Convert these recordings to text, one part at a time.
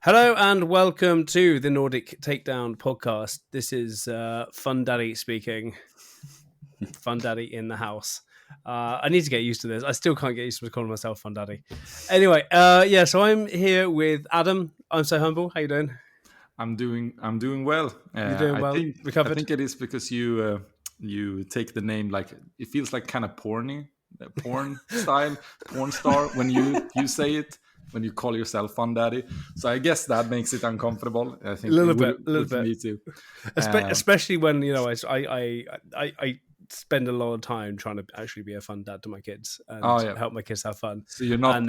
Hello and welcome to the Nordic Takedown podcast. This is Fun Daddy speaking. Fun Daddy in the house. I need to get used to this. I still can't get used to calling myself Fun Daddy. Anyway, so I'm here with Adam. I'm so humble. How you doing? I'm doing well. You're doing well. Recovered. I think it is because you take the name like it feels like kind of porn style, porn star when you say it. When you call yourself Fun Daddy, so I guess that makes it uncomfortable. I think a little bit. Me too. Especially when I spend a lot of time trying to actually be a fun dad to my kids and help my kids have fun. So you're not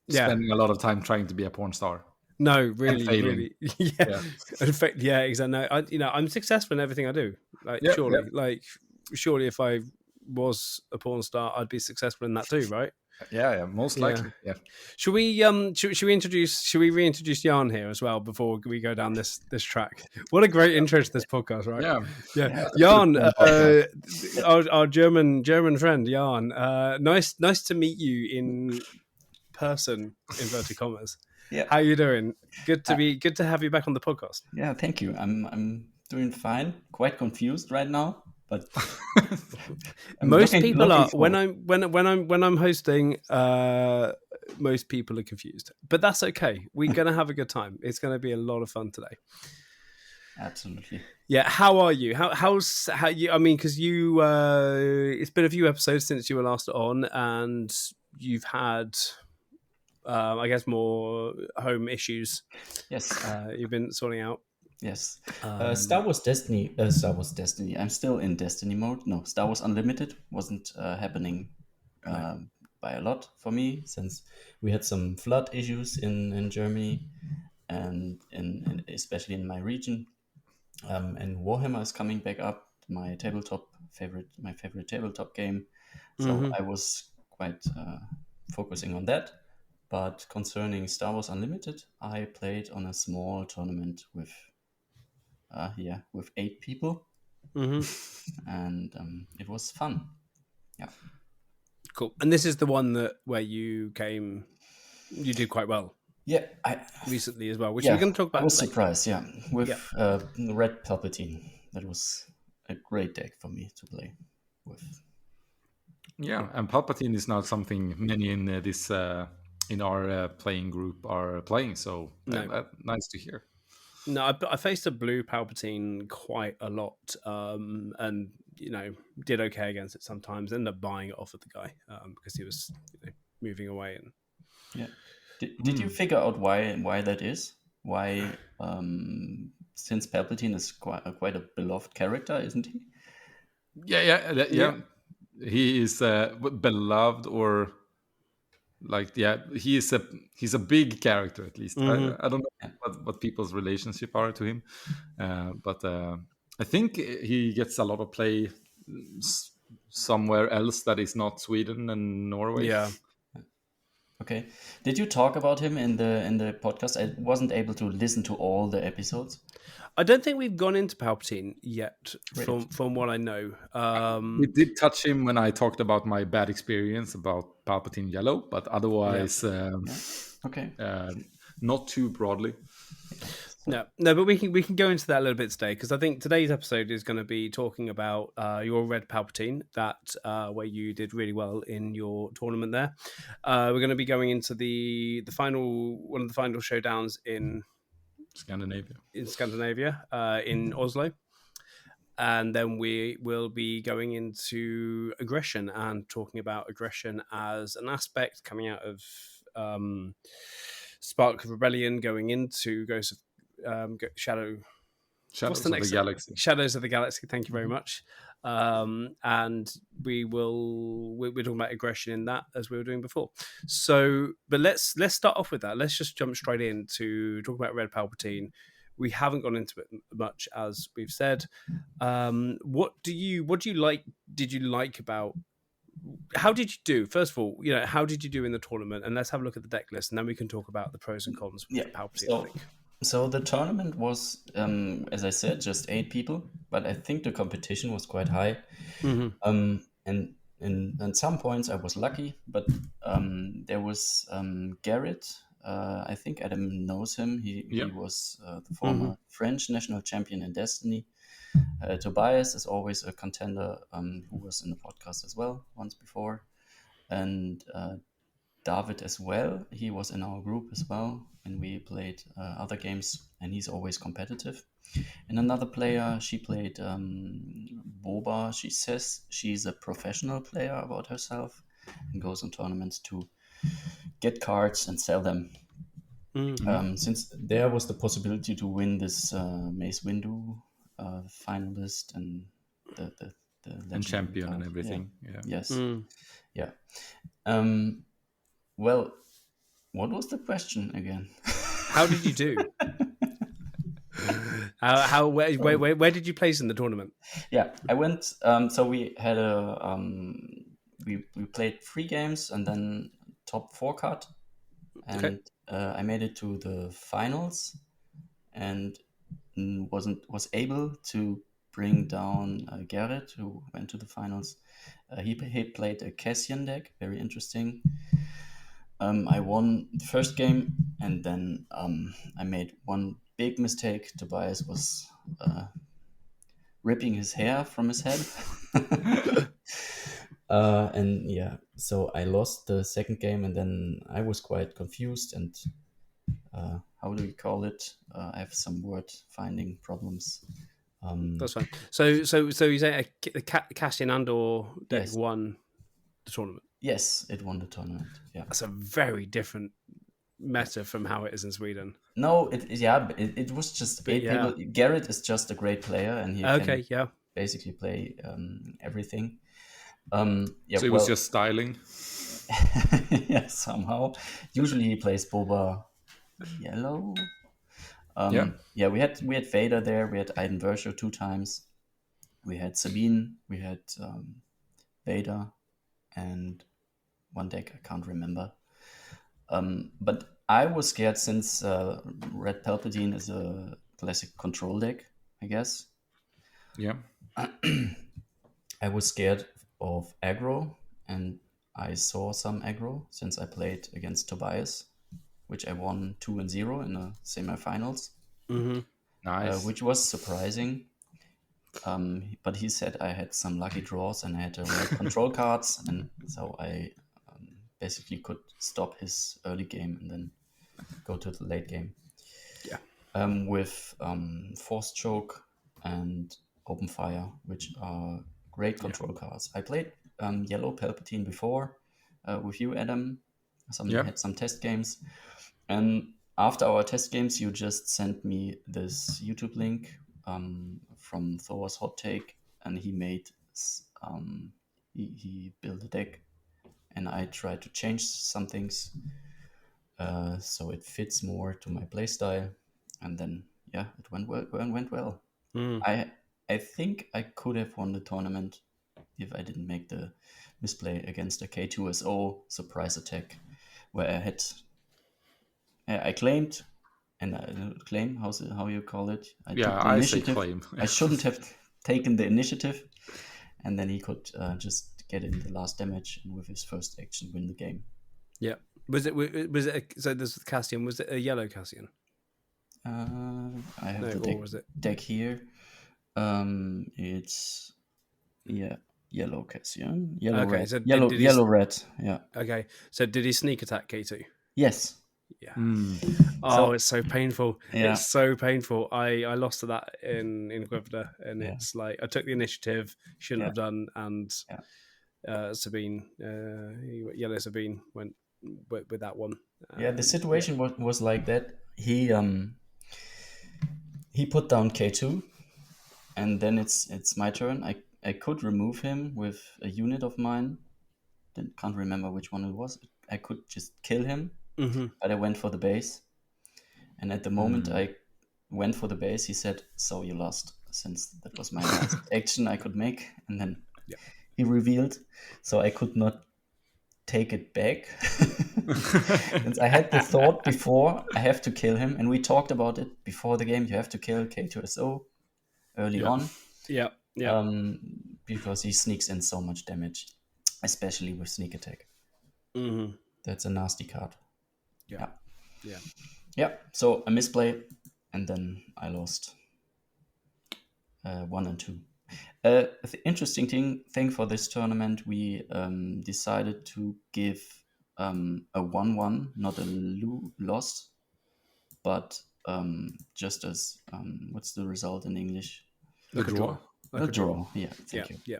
spending a lot of time trying to be a porn star. No, really, yeah. In fact, yeah, exactly. No, I'm successful in everything I do. Surely, if I was a porn star, I'd be successful in that too, right? Yeah, most likely. Yeah. Should we reintroduce Jan here as well before we go down this track? What a great intro to this podcast, right? Yeah. Jan, our German friend, Jan. Nice to meet you in person, inverted commas. Yeah. How you doing? Good to have you back on the podcast. Yeah, thank you. I'm doing fine. Quite confused right now. But most people are when I'm hosting. Most people are confused, but that's okay. We're gonna have a good time. It's gonna be a lot of fun today. Absolutely. Yeah. How are you? How you? I mean, because you. It's been a few episodes since you were last on, and you've had, I guess, more home issues. Yes. You've been sorting out. Yes. Star Wars Destiny. I'm still in Destiny mode. No, Star Wars Unlimited wasn't happening by a lot for me since we had some flood issues in Germany and especially in my region. And Warhammer is coming back up. My favorite tabletop game. So I was quite focusing on that. But concerning Star Wars Unlimited, I played on a small tournament with 8 people, and it was fun. Yeah, cool. And this is the one where you did quite well. Yeah, recently as well, which we're going to talk about. I was surprised, with Red Palpatine. That was a great deck for me to play with. Yeah, and Palpatine is not something many in this in our playing group are playing. So nice to hear. No, I faced a blue Palpatine quite a lot, and did okay against it sometimes. Ended up buying it off of the guy because he was moving away. And did you figure out why that is? Why, since Palpatine is quite a beloved character, isn't he? Yeah. He is beloved, or he's a big character at least. I don't know what people's relationship are to him, but I think he gets a lot of play somewhere else that is not Sweden and Norway. Yeah. Okay. Did you talk about him in the podcast? I wasn't able to listen to all the episodes. I don't think we've gone into Palpatine yet, from what I know. We did touch him when I talked about my bad experience about Palpatine Yellow, but otherwise, not too broadly. No, but we can go into that a little bit today, because I think today's episode is going to be talking about your Red Palpatine, that where you did really well in your tournament there. We're going to be going into one of the final showdowns in Scandinavia, in Oslo. And then we will be going into aggression and talking about aggression as an aspect coming out of Spark of Rebellion, going into Ghost of Shadows of the Galaxy. Shadows of the Galaxy. Thank you very much. And we're talking about aggression in that, as we were doing before. So, but let's start off with that. Let's just jump straight in to talk about Red Palpatine. We haven't gone into it much, as we've said. What did you like? Did you like about? How did you do? First of all, how did you do in the tournament? And let's have a look at the deck list, and then we can talk about the pros and cons with Palpatine. I think. So the tournament was, as I said, just 8 people, but I think the competition was quite high. And in some points I was lucky, but there was Garrett, I think Adam knows him. He was the former French national champion in Destiny. Tobias is always a contender who was in the podcast as well once before. And David as well. He was in our group as well, and we played other games, and he's always competitive. And another player, she played Boba. She says she's a professional player about herself and goes on tournaments to get cards and sell them. Since there was the possibility to win this Mace Windu finalist and the and champion card and everything. Yeah. Yes. Yeah. Well, what was the question again? How did you do? Where did you place in the tournament? Yeah, I went. So we had we played 3 games and then top 4 cut, and I made it to the finals, and was able to bring down Garrett, who went to the finals. He played a Cassian deck, very interesting. I won the first game, and then I made one big mistake. Tobias was ripping his hair from his head. And yeah, so I lost the second game, and then I was quite confused and how do we call it? I have some word finding problems. That's fine. So you say the Cassian Andor deck won the tournament? Yes, it won the tournament. Yeah, that's a very different meta from how it is in Sweden. No, it was just 8 people. Garrett is just a great player, and he can basically play everything. So it was just styling. Yeah, somehow. Usually he plays Boba yellow. We had Vader there. We had Aiden Versio 2 times. We had Sabine. We had Vader, and one deck I can't remember. But I was scared since Red Palpatine is a classic control deck, I guess. Yeah. I was scared of aggro, and I saw some aggro since I played against Tobias, which I won 2-0 in the semifinals. Nice. Which was surprising. But he said I had some lucky draws and I had the right control cards, and so I basically could stop his early game and then go to the late game. Yeah. With Force Choke and Open Fire, which are great control cards. I played Yellow Palpatine before with you, Adam. Had some test games. And after our test games, you just sent me this YouTube link from Thor's Hot Take, and he made he built a deck, and I tried to change some things so it fits more to my playstyle, and then it went well. I think I could have won the tournament if I didn't make the misplay against a K2SO surprise attack, where I claimed, and claim, how you call it? I took the initiative. Say claim. I shouldn't have taken the initiative, and then he could just get in the last damage and with his first action win the game. Yeah. Was it so this Cassian, was it a yellow Cassian? I have the deck here. It's yellow Cassian. Yellow red. So yellow red. Yeah. Okay. So did he sneak attack K2? Yes. Yeah. It's so painful. Yeah. It's so painful. I lost to that in Quivda, and it's like I took the initiative, shouldn't have done, and Sabine, yellow Sabine went with that one. The situation was like that. He put down K2, and then it's my turn. I could remove him with a unit of mine. Can't remember which one it was. I could just kill him. But I went for the base, and at the moment I went for the base, he said, "So you lost," since that was my last action I could make, and then he revealed, so I could not take it back. And I had the thought before, I have to kill him, and we talked about it before the game. You have to kill K2SO early on, because he sneaks in so much damage, especially with sneak attack. That's a nasty card. Yeah. So a misplay, and then I lost 1 and 2. The interesting thing for this tournament, we decided to give a 1-1, not a loss, but just as what's the result in English? The draw. A draw. Yeah. Thank you. Yeah.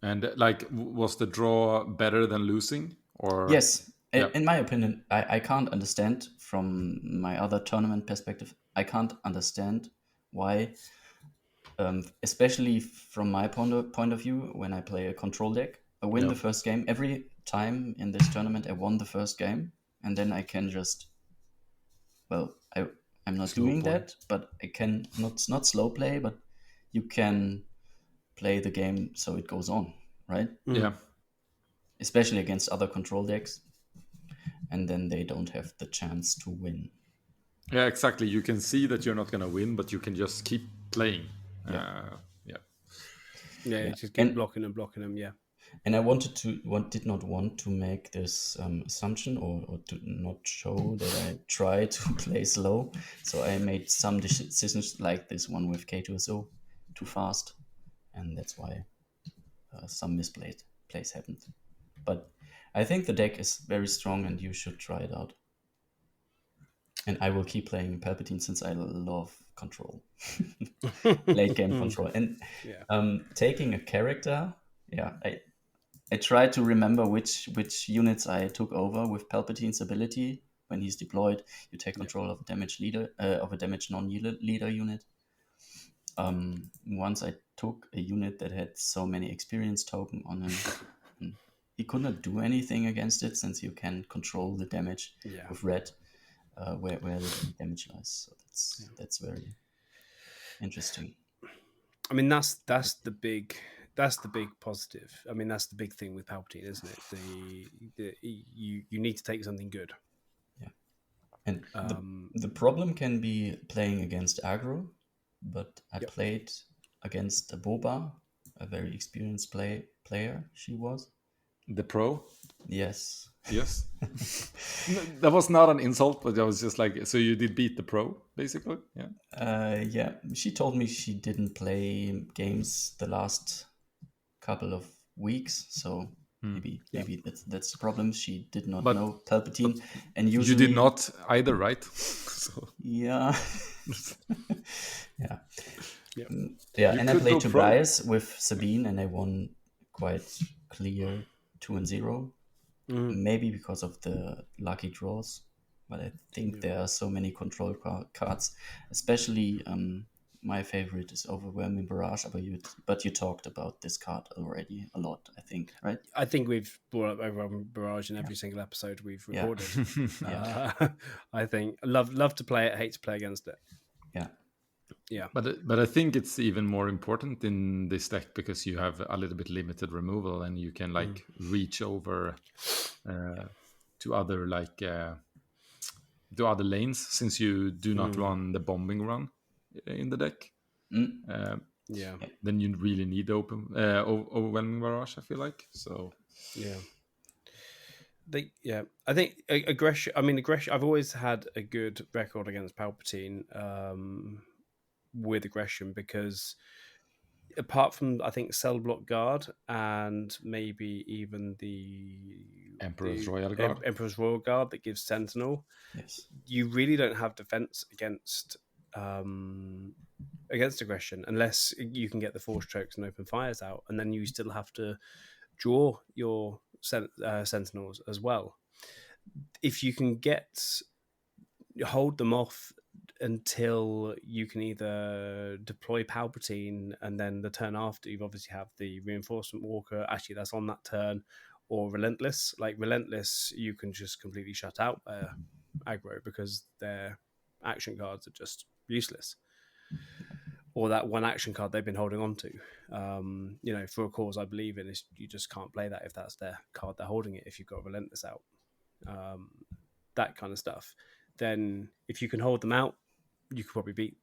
And like, was the draw better than losing? Or yes, in my opinion, I can't understand from my other tournament perspective. I can't understand why, especially from my point of view, when I play a control deck, I win the first game every time in this tournament. I won the first game, and then I can just, I'm not doing that, but I can not slow play, but you can play the game so it goes on, right? Yeah. Especially against other control decks, and then they don't have the chance to win. Yeah, exactly. You can see that you're not going to win, but you can just keep playing. Just keep blocking them. Yeah. And I did not want to make this assumption or to not show that I try to play slow. So I made some decisions like this one with K2SO too fast, and that's why some misplays happened. But I think the deck is very strong, and you should try it out. And I will keep playing Palpatine since I love control, late game control, and taking a character. Yeah, I tried to remember which units I took over with Palpatine's ability. When he's deployed, you take control of a damage leader, of a damage non-leader unit. Once I took a unit that had so many experience token on him, he could not do anything against it since you can control the damage with red, where the damage lies. So that's very interesting. I mean, that's the big positive. I mean, that's the big thing with Palpatine, isn't it? You need to take something good. Yeah, and the problem can be playing against aggro, but I played against a Boba, a very experienced player. She was the pro. Yes. That was not an insult, but I was just like, so you did beat the pro, basically. Yeah. She told me she didn't play games the last couple of weeks, so maybe that's the problem. She did not know Palpatine, and usually you did not either, right? So. Yeah. And I played Tobias with Sabine, and I won quite clear 2-0. Maybe because of the lucky draws, but I think there are so many control cards, especially my favorite is Overwhelming Barrage, but you talked about this card already a lot, I think, right? I think we've brought up Overwhelming Barrage in every single episode we've recorded. I think love to play it, hate to play against it. Yeah. But I think it's even more important in this deck because you have a little bit limited removal and you can reach over to other to other lanes since you do not run the bombing run in the deck. Then you really need Overwhelming Barrage, I feel like. So I think aggression. I've always had a good record against Palpatine with aggression because apart from I think Cell Block Guard and maybe even the Emperor's Royal Guard that gives Sentinel, you really don't have defense against aggression unless you can get the Force Chokes and open fires out, and then you still have to draw your Sentinels as well. If you can hold them off until you can either deploy Palpatine and then the turn after you obviously have the Reinforcement Walker, actually that's on that turn, or Relentless. Like Relentless, you can just completely shut out aggro because their action cards are just useless. Or that one action card they've been holding on to. For a cause I believe in, is you just can't play that if that's their card they're holding it, if you've got Relentless out. That kind of stuff. Then if you can hold them out, you could probably beat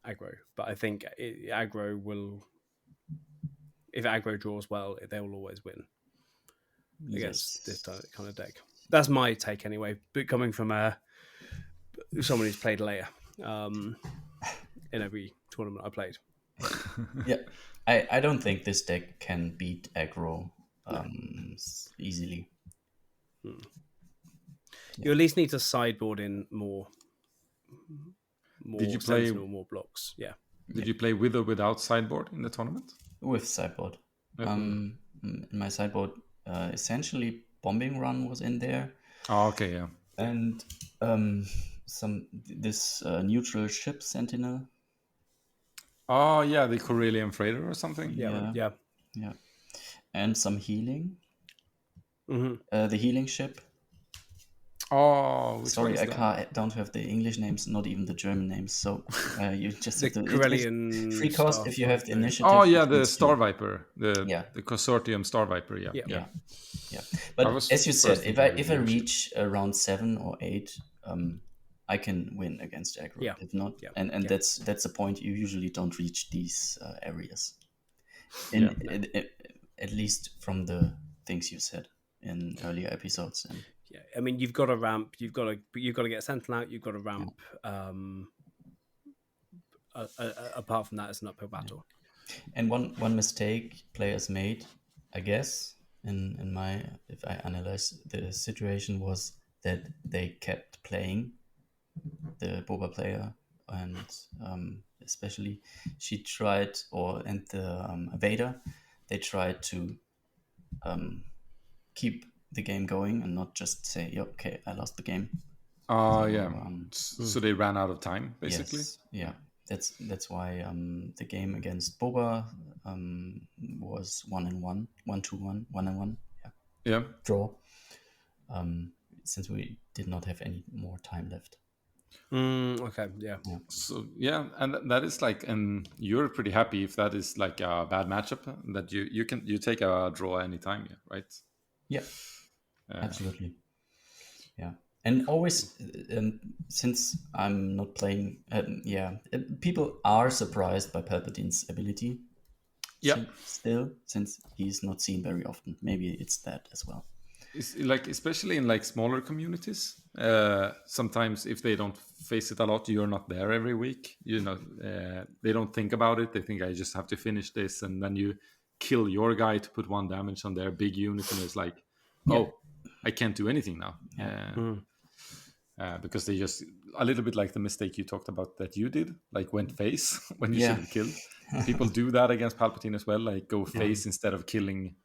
aggro. But I think if aggro draws well, they will always win against this kind of deck. That's my take anyway. But coming from someone who's played later in every tournament I played. Yeah, I don't think this deck can beat aggro easily. You at least need to sideboard in more. Did you play more blocks? Yeah. Did you play with or without sideboard in the tournament? With sideboard. In my sideboard, essentially Bombing Run was in there. Oh, okay, yeah. And this neutral ship sentinel. Oh yeah, the Corellian freighter or something. Yeah. And some healing. Mm-hmm. The healing ship. Oh, sorry, I don't have the English names, not even the German names. So you just the have to Corellian free cost if you have the initiative. Oh yeah, the Star Viper, the consortium Star Viper. Yeah. But as you said, if I reach around 7 or 8, I can win against aggro. Yeah. If not, and that's the point. You usually don't reach these areas. At least from the things you said in earlier episodes. And yeah, I mean, you've got to ramp. You've got to get Sentinel out. You've got to ramp. Apart from that, it's an uphill battle. And one mistake players made, I guess, if I analyze the situation, was that they kept playing the Boba player, and especially she tried, and the Vader, they tried to keep the game going and not just say, okay, I lost the game. So they ran out of time, basically. Yes, yeah. That's why the game against Boba was 1-1, 1-2-1, 1-1. Yeah. Draw. Since we did not have any more time left. Okay. Yeah. So and that is like, and you're pretty happy if that is like a bad matchup that you take a draw anytime, right? Yeah. Absolutely. Yeah. And always, since I'm not playing, people are surprised by Palpatine's ability. Yeah. Still, since he's not seen very often. Maybe it's that as well. It's like, especially in like smaller communities, sometimes if they don't face it a lot, you're not there every week. They don't think about it. They think I just have to finish this, and then you kill your guy to put 1 damage on their big unit, and it's like, I can't do anything now. Because they just, a little bit like the mistake you talked about that you did, like went face when you should have killed. People do that against Palpatine as well, like go face instead of killing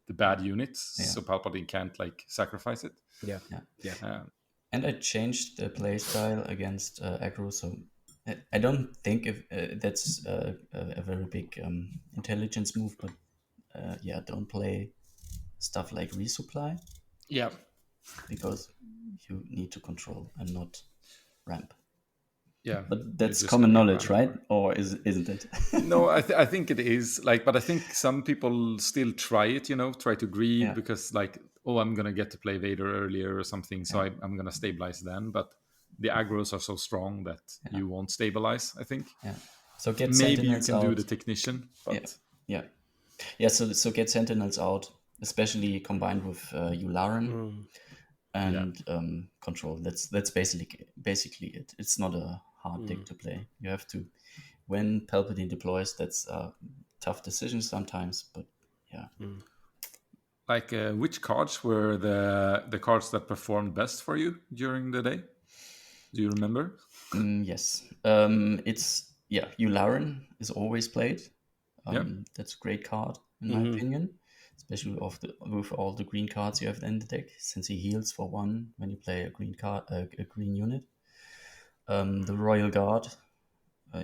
the bad units, so Palpatine can't like sacrifice it. And I changed the play style against aggro, so I don't think if that's a very big intelligence move, but don't play stuff like resupply. Yeah. Because you need to control and not ramp. Yeah. But that's common knowledge, right? Or isn't it? No, I think it is. Like, but I think some people still try it, try to greed because like, I'm going to get to play Vader earlier or something. So I'm going to stabilize then. But the aggros are so strong that you won't stabilize, I think. Yeah. So get maybe you Sentinels can out. do the technician. But... Yeah. So get Sentinels out, especially combined with Yularen and control. That's basically it. It's not a hard deck to play. You have to, when Palpatine deploys, that's a tough decision sometimes, but Like which cards were the cards that performed best for you during the day? Do you remember? Yes. It's Yularen is always played. That's a great card in my opinion, especially with all the green cards you have in the deck, since he heals for 1 when you play a green card, a green unit. The Royal Guard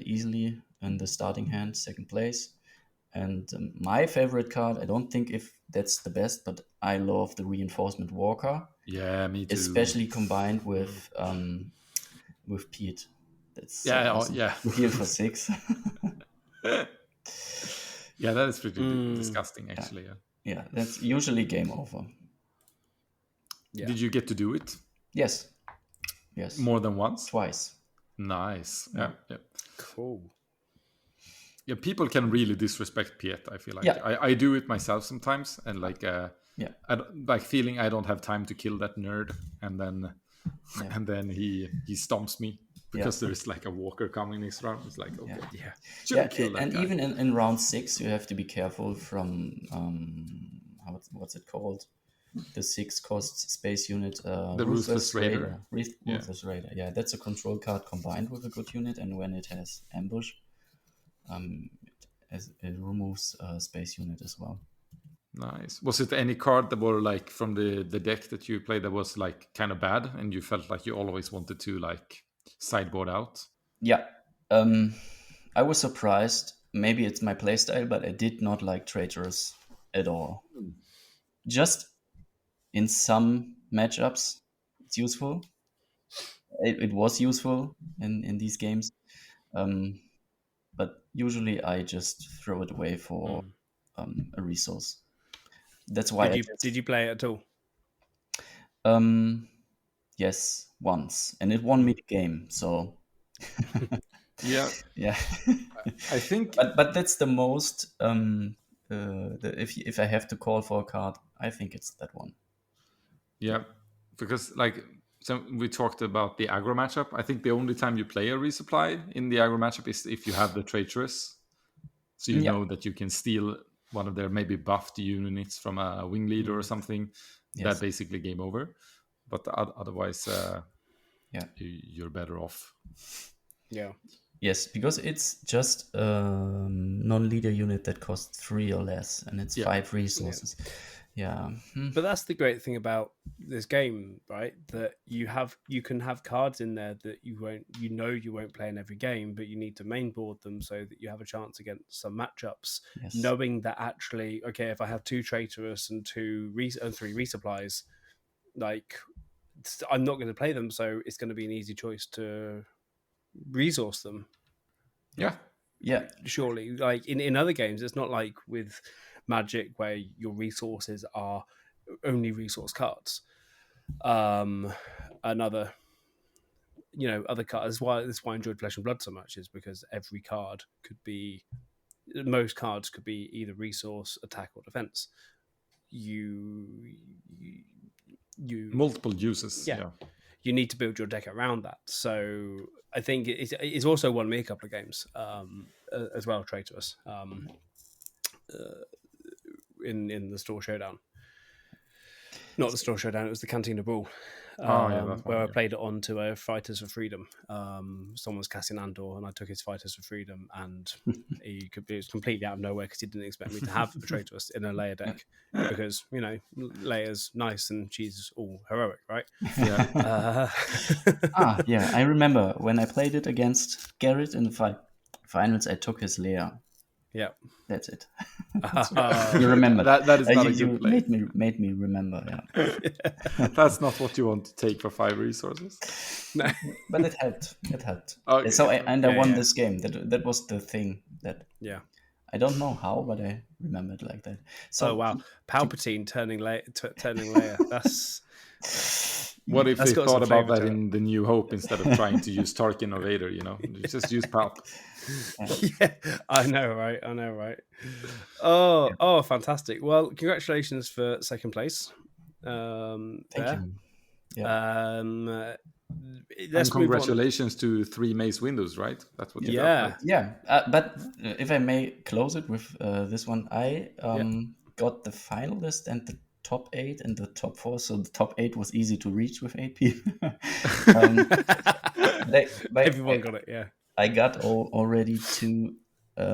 easily in the starting hand, second place. And my favorite card, I don't think if that's the best, but I love the Reinforcement Walker. Yeah, me too. Especially combined with Pete. That's awesome. You heal for 6. Yeah, that is pretty disgusting, actually. Yeah, that's usually game over. Yeah. Did you get to do it? Yes. More than once? Twice. Nice. Yeah. Cool. yeah, people can really disrespect Piet. I feel like I do it myself sometimes, and like I like feeling I don't have time to kill that nerd, and then he stomps me because there's like a walker coming next round. It's like shouldn't kill that and guy. even in round 6, you have to be careful from what's it called? The 6-cost space unit, the Ruthless Raider. Ruthless Raider. Yeah, that's a control card combined with a good unit, and when it has ambush, it removes a space unit as well. Nice. Was it any card that were like from the deck that you played that was like kind of bad, and you felt like you always wanted to like sideboard out? Yeah. I was surprised. Maybe it's my playstyle, but I did not like Traitorous at all. Just in some matchups, it's useful. It was useful in these games. But usually I just throw it away for a resource. That's why did you play it at all? Yes, once, and it won me the game. So yeah. I think, but that's the most. If I have to call for a card, I think it's that one. Yeah, because like so we talked about the aggro matchup. I think the only time you play a resupply in the aggro matchup is if you have the Traitorous, so you know that you can steal one of their maybe buffed units from a wing leader or something. That basically game over. But otherwise, you're better off. Yeah. Yes, because it's just a non-leader unit that costs 3 or less, and it's 5 resources. Yeah. But that's the great thing about this game, right? That you can have cards in there that you won't play in every game, but you need to main board them so that you have a chance against some matchups. Yes. Knowing that actually, okay, if I have 2 Traitorous and 3 resupplies, like I'm not going to play them, so it's going to be an easy choice to resource them. Yeah. Surely, like in other games, it's not like with Magic where your resources are only resource cards. Other cards. That's why I enjoyed Flesh and Blood so much, is because most cards could be either resource, attack, or defense. You multiple uses. Yeah. You need to build your deck around that. So I think it's also won me a couple of games as well, Traitorous, in the SOR Showdown. Not the SOR Showdown, it was the Cantina Brawl. Where I played it on to a Fighters for Freedom. Someone was Cassian Andor, and I took his Fighters for Freedom, and it was completely out of nowhere because he didn't expect me to have a Traitorous in a Leia deck, because Leia's nice and she's all heroic, right? Yeah. I remember when I played it against Garrett in the finals. I took his Leia. Yeah, that's it. You remember that is not a good play. Made me remember. Yeah. That's not what you want to take for 5 resources. No. But it helped. Okay. So I won this game. That was the thing that. Yeah. I don't know how, but I remembered like that. So wow, Palpatine turning Leia. That's. What if they thought about that in The New Hope instead of trying to use Tarkin or Vader? Just use Palp. Yeah, I know, right? Oh, fantastic! Well, congratulations for second place. Thank you. Yeah. And congratulations to 3 Mace Windows, right? That's what you got. Right? Yeah. But if I may close it with this one, I got the finalist and the top 8 and the top 4, so the top 8 was easy to reach with 8 people. Everyone got it, yeah. I got already 2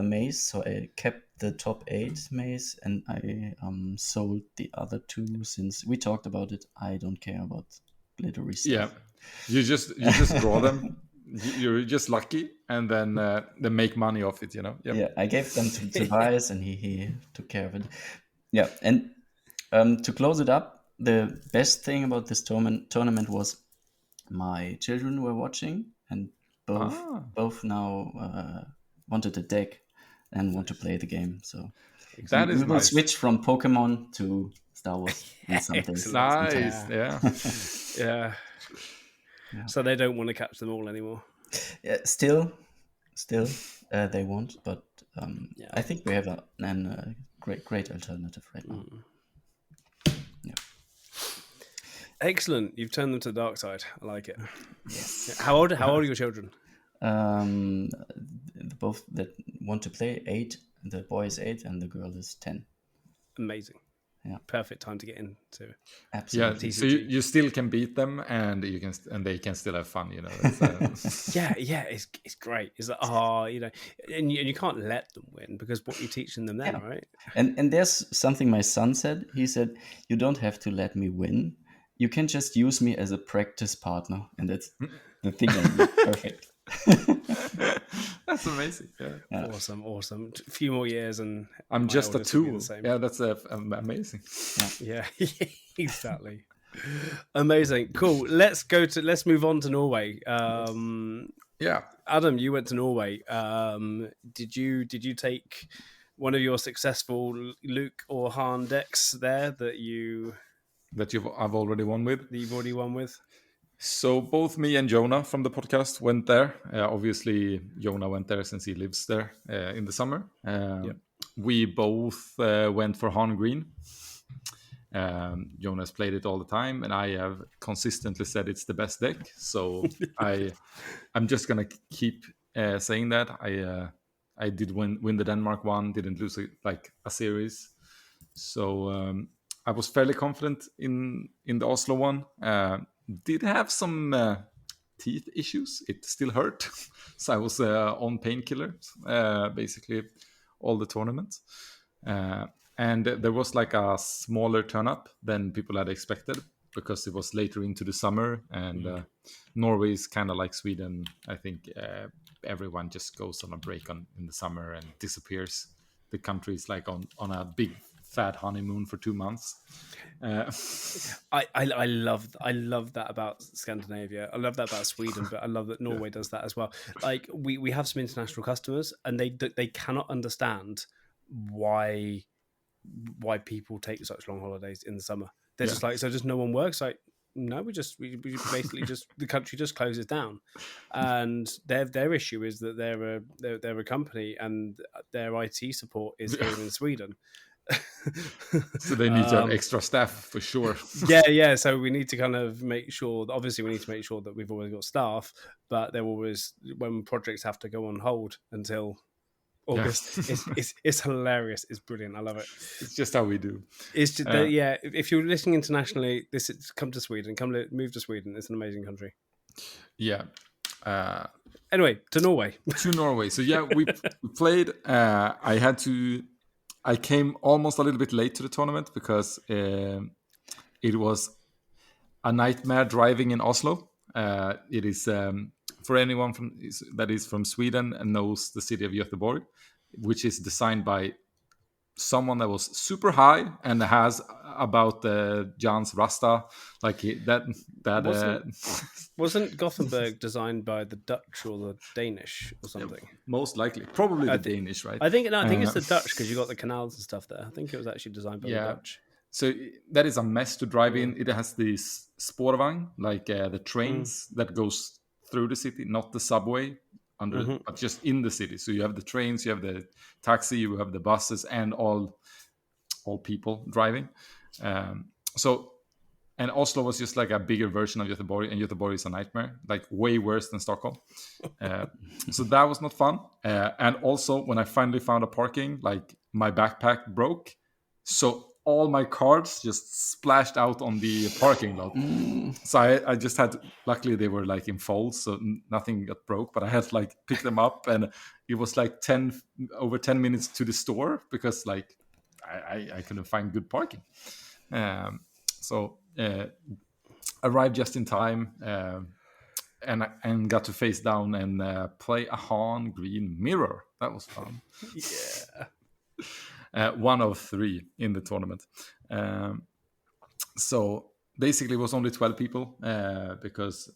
mace, so I kept the top 8 mace, and I sold the other 2. Since we talked about it, I don't care about glittery stuff. Yeah, you just draw them. You're just lucky, and then they make money off it. Yep. Yeah, I gave them to Tobias, and he took care of it. Yeah, and to close it up, the best thing about this tournament was my children were watching, and both now wanted a deck and want to play the game. So that is we will switch from Pokemon to Star Wars. Nice, yeah. So they don't want to catch them all anymore. Yeah, still, they won't. But I think we have a great alternative right now. Yeah. Excellent. You've turned them to the dark side. I like it. Yes. How old are your children? Both that want to play 8. The boy is 8 and the girl is 10. Amazing. Yeah. Perfect time to get into. Absolutely. Yeah. So you still can beat them, and you can, and they can still have fun. You know. Yeah. It's great. It's like, and you can't let them win, because what you're teaching them then, right? And there's something my son said. He said, "You don't have to let me win. You can just use me as a practice partner," and that's the thing. Perfect. That's amazing. Yeah. Awesome. A few more years and I'm just a tool. Yeah, that's amazing. Yeah, exactly. Amazing. Cool. Let's move on to Norway. Yeah. Adam, you went to Norway. Did you take one of your successful Luke or Han decks there that I've already won with? That you've already won with? So both me and Jonah from the podcast went there. Obviously, Jonah went there since he lives there in the summer. We both went for Han Green. Jonah's played it all the time, and I have consistently said it's the best deck. So I'm just gonna keep saying that. I did win the Denmark one, didn't lose a series. So I was fairly confident in the Oslo one. Did have some teeth issues. It still hurt. So I was on painkillers basically all the tournaments. And there was like a smaller turn up than people had expected, because it was later into the summer, and Norway is kind of like Sweden. I think everyone just goes on a break in the summer and disappears. The country is like on a big fat honeymoon for 2 months. I love that about Scandinavia. I love that about Sweden, but I love that Norway does that as well. Like we have some international customers, and they cannot understand why people take such long holidays in the summer. They're just like, so just no one works. Like, no, we basically just the country just closes down, and their issue is that they're a company and their IT support is here in Sweden. So they need to have extra staff for sure. Yeah. So we need to kind of make sure. Obviously, we need to make sure that we've always got staff, but there always, when projects have to go on hold until August, it's hilarious. It's brilliant. I love it. It's just how we do. It's just, if you're listening internationally, come to Sweden. Move to Sweden. It's an amazing country. Yeah. Anyway, to Norway. So yeah, we played. I came almost a little bit late to the tournament because it was a nightmare driving in Oslo. It is for anyone that is from Sweden and knows the city of Göteborg, which is designed by someone that was super high and has about Jan's Rasta, like that. Wasn't Gothenburg designed by the Dutch or the Danish or something? Most likely, probably the Danish, right? I think it's the Dutch, because you got the canals and stuff there. I think it was actually designed by the Dutch. So that is a mess to drive in. It has this spårvagn, like the trains that goes through the city, not the subway but just in the city. So you have the trains, you have the taxi, you have the buses, and all people driving. And Oslo was just like a bigger version of Göteborg, and Göteborg is a nightmare, like way worse than Stockholm. So that was not fun. And also, when I finally found a parking, like my backpack broke. So all my cards just splashed out on the parking lot. So I just had luckily they were like in folds, so nothing got broke, but I had to like pick them up, and it was like over 10 minutes to the store, because like I couldn't find good parking. So arrived just in time, and got to face down and play a Han Green Mirror. That was fun. Yeah. One of 3 in the tournament. So basically, it was only 12 people because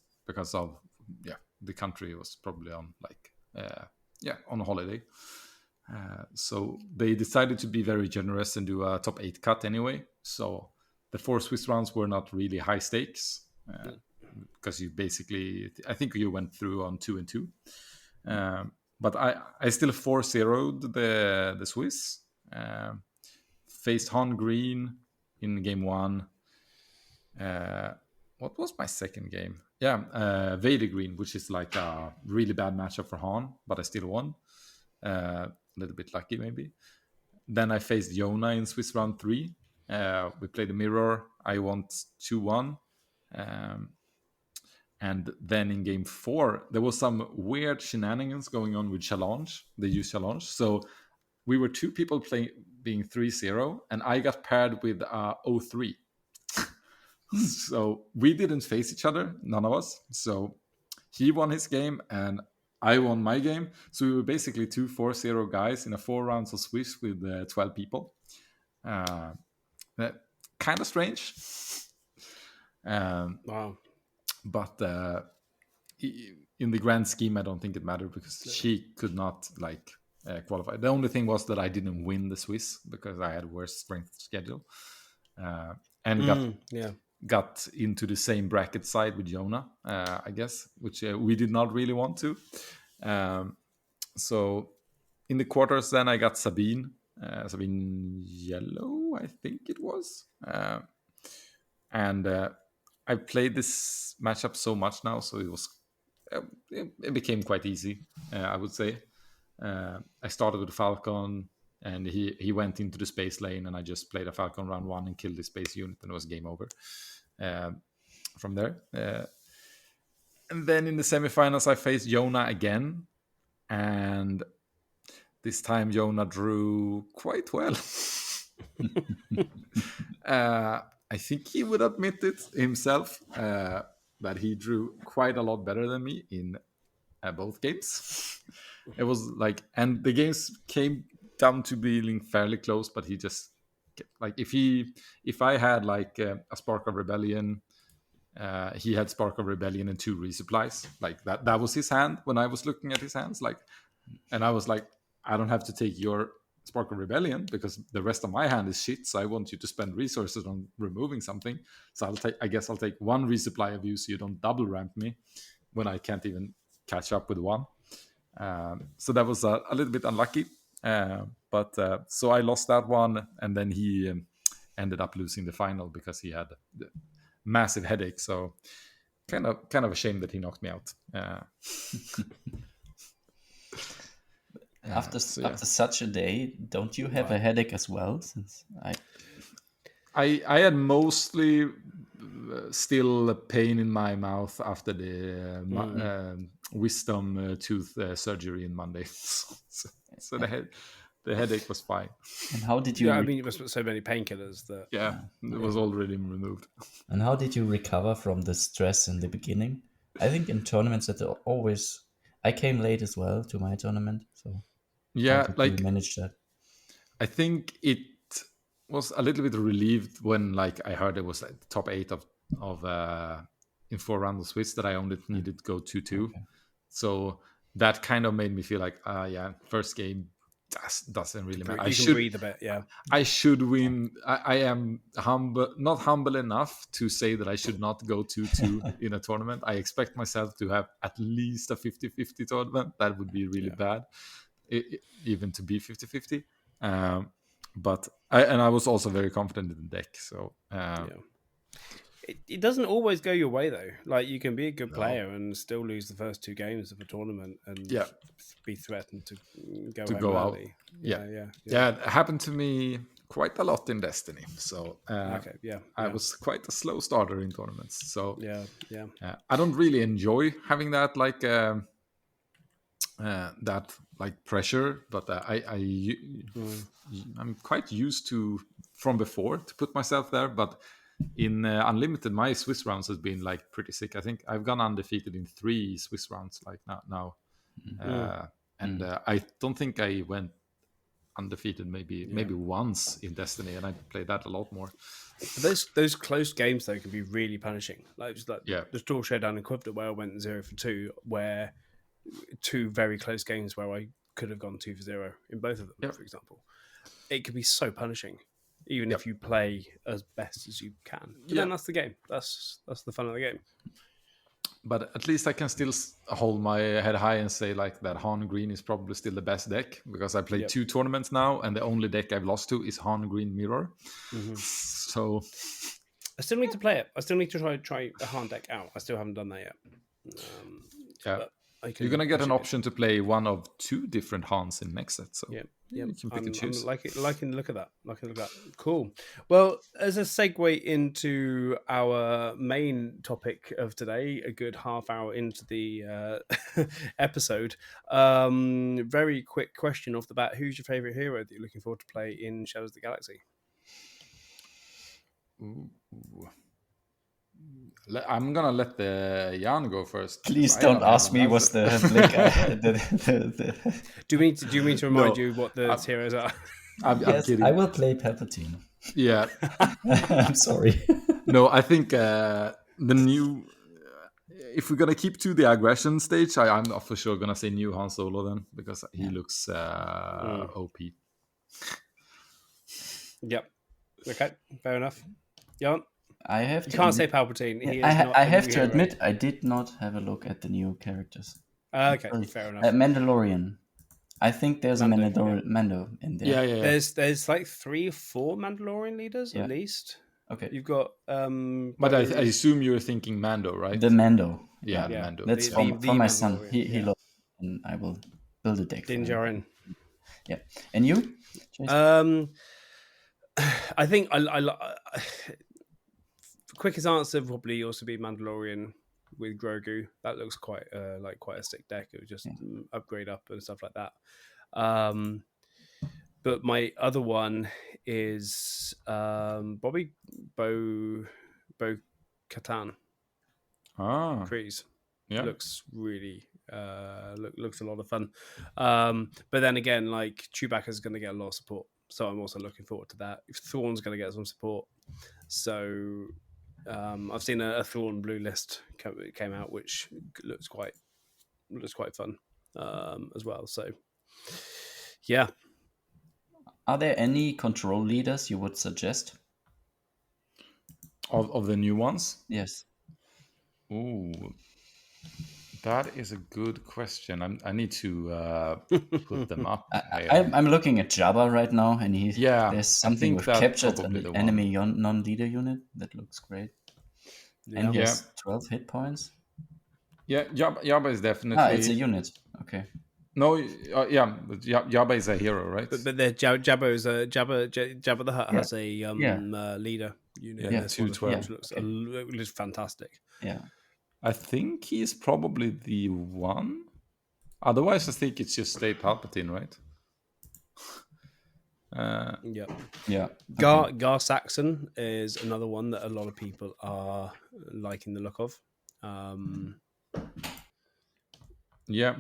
of the country was probably on on a holiday. So they decided to be very generous and do a top 8 cut anyway. So the 4 Swiss rounds were not really high stakes, because you basically, I think you went through on 2 and 2. but I still 4-0'd the Swiss. Faced Han Green in game 1. What was my second game? Yeah, Vader Green, which is like a really bad matchup for Han, but I still won. A little bit lucky maybe. Then I faced Jonah in Swiss round 3. We played a mirror. I won 2-1. And then in game 4, there was some weird shenanigans going on with challenge. They used challenge. So we were 2 people being 3-0, and I got paired with 0-3. So we didn't face each other, none of us. So he won his game and I won my game. So we were basically 2 4-0 guys in a 4 rounds of Swiss with 12 people. Kind of strange. Wow. But in the grand scheme, I don't think it mattered because she could not qualify. The only thing was that I didn't win the Swiss because I had worse strength schedule. And got into the same bracket side with Jonah, I guess, which we did not really want to. So in the quarters, then I got Sabine Yellow, I think it was. And I played this matchup so much now, so it became quite easy, I would say. I started with Falcon, and he went into the space lane, and I just played a Falcon round 1 and killed the space unit, and it was game over from there. And then in the semifinals, I faced Jonah again, and this time Jonah drew quite well. I think he would admit it himself that he drew quite a lot better than me in both games. It was and the games came down to being fairly close, but he just if I had a Spark of Rebellion, he had Spark of Rebellion and 2 resupplies. That was his hand when I was looking at his hands. And I was like, I don't have to take your Spark of Rebellion because the rest of my hand is shit. So I want you to spend resources on removing something. So I guess I'll take 1 resupply of you so you don't double ramp me when I can't even catch up with 1. So that was a little bit unlucky. But so I lost that one, and then he ended up losing the final because he had the massive headache. So kind of a shame that he knocked me out. After such a day, don't you have a headache as well? Since I had mostly still pain in my mouth after the wisdom tooth surgery on Monday. So the headache was fine. And how did you? I mean, you must put so many painkillers that. It was already removed. And how did you recover from the stress in the beginning? I think in tournaments that always. I came late as well to my tournament, so yeah, how did you manage that? I think it was a little bit relieved when I heard it was the top 8 of in 4 rounds of Swiss that I only needed to go 2-2. Okay. So that kind of made me feel first game doesn't really matter. You should breathe a bit, yeah. I should win. I am not humble enough to say that I should not go 2-2 in a tournament. I expect myself to have at least a 50-50 tournament. That would be really bad, even to be 50-50. But I was also very confident in the deck. So it doesn't always go your way though. You can be a good player and still lose the first 2 games of a tournament and be threatened to go out. Early. Yeah, it happened to me quite a lot in Destiny. So I was quite a slow starter in tournaments. So I don't really enjoy having that pressure, but I'm quite used to from before to put myself there. But in Unlimited, my Swiss rounds has been pretty sick. I think I've gone undefeated in 3 Swiss rounds now. And I don't think I went undefeated maybe once in Destiny, and I played that a lot more. But those close games though can be really punishing. The Tour Showdown equivalent where I went 0 for 2, where 2 very close games where I could have gone 2 for 0 in both of them, for example. It could be so punishing, even if you play as best as you can. But then that's the game. That's the fun of the game. But at least I can still hold my head high and say like that Han Green is probably still the best deck, because I played 2 tournaments now, and the only deck I've lost to is Han Green Mirror. Mm-hmm. So I still need to play it. I still need to try a Han deck out. I still haven't done that yet. You're gonna get an option to play one of 2 different Hans in next set. So you can pick and choose. I'm liking the look of that. Cool. Well, as a segue into our main topic of today, a good half hour into the episode, very quick question off the bat: who's your favorite hero that you're looking forward to play in Shadows of the Galaxy? Ooh. I'm gonna let the Jan go first. Please don't ask me what's the Do you mean to remind you what the heroes are? I'm kidding. I will play Palpatine. Yeah. I'm sorry. No, I think the new. If we're gonna keep to the aggression stage, I'm for sure gonna say new Han Solo then, because he looks OP. Yep. Okay. Fair enough. Jan? You can't say Palpatine. I have to admit, I did not have a look at the new characters. Okay, fair enough. Mandalorian. I think there's a Mando in there. Yeah. There's like 3 or 4 Mandalorian leaders at least. Okay. You've got. But I assume you're thinking Mando, right? The Mando. Yeah, the Mando. That's for my son. He loves it, and I will build a deck. Din Djarin. Yeah. And you? Jason? I think quickest answer would probably also be Mandalorian with Grogu. That looks quite a sick deck. It would just upgrade up and stuff like that. But my other one is Bobby Bo Katan. Kryze. Yeah, looks really looks a lot of fun. But then again, like Chewbacca is going to get a lot of support, so I'm also looking forward to that. Thrawn's going to get some support, so. I've seen a Thrawn blue list came out, which looks quite fun as well. So, yeah. Are there any control leaders you would suggest? Of the new ones? Yes. Ooh, that is a good question. I need to put them up. I'm looking at Jabba right now, and there's something with captured an enemy non-leader unit that looks great. And he has 12 hit points. Yeah, Jabba is definitely. It's a unit. Okay. No, but Jabba is a hero, right? But Jabba the Hutt has a leader unit. Yeah, 212. Looks fantastic. Yeah. I think he's probably the one. Otherwise, I think it's just Stay Palpatine, right? Yeah. Gar Saxon is another one that a lot of people are liking the look of.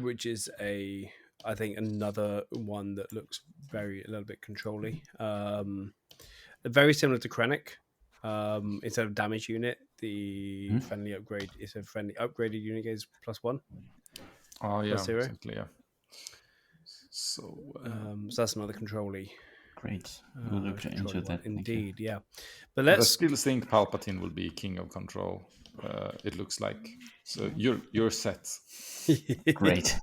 Which is I think another one that looks a little bit controlly. Very similar to Krennic. Instead of damage unit, the friendly upgrade is a friendly upgraded unit is +1. Oh yeah, exactly. Yeah. So that's another controlly. Great. We'll look into that. Indeed, yeah. But I still think Palpatine will be king of control. It looks like. So you're set. Great.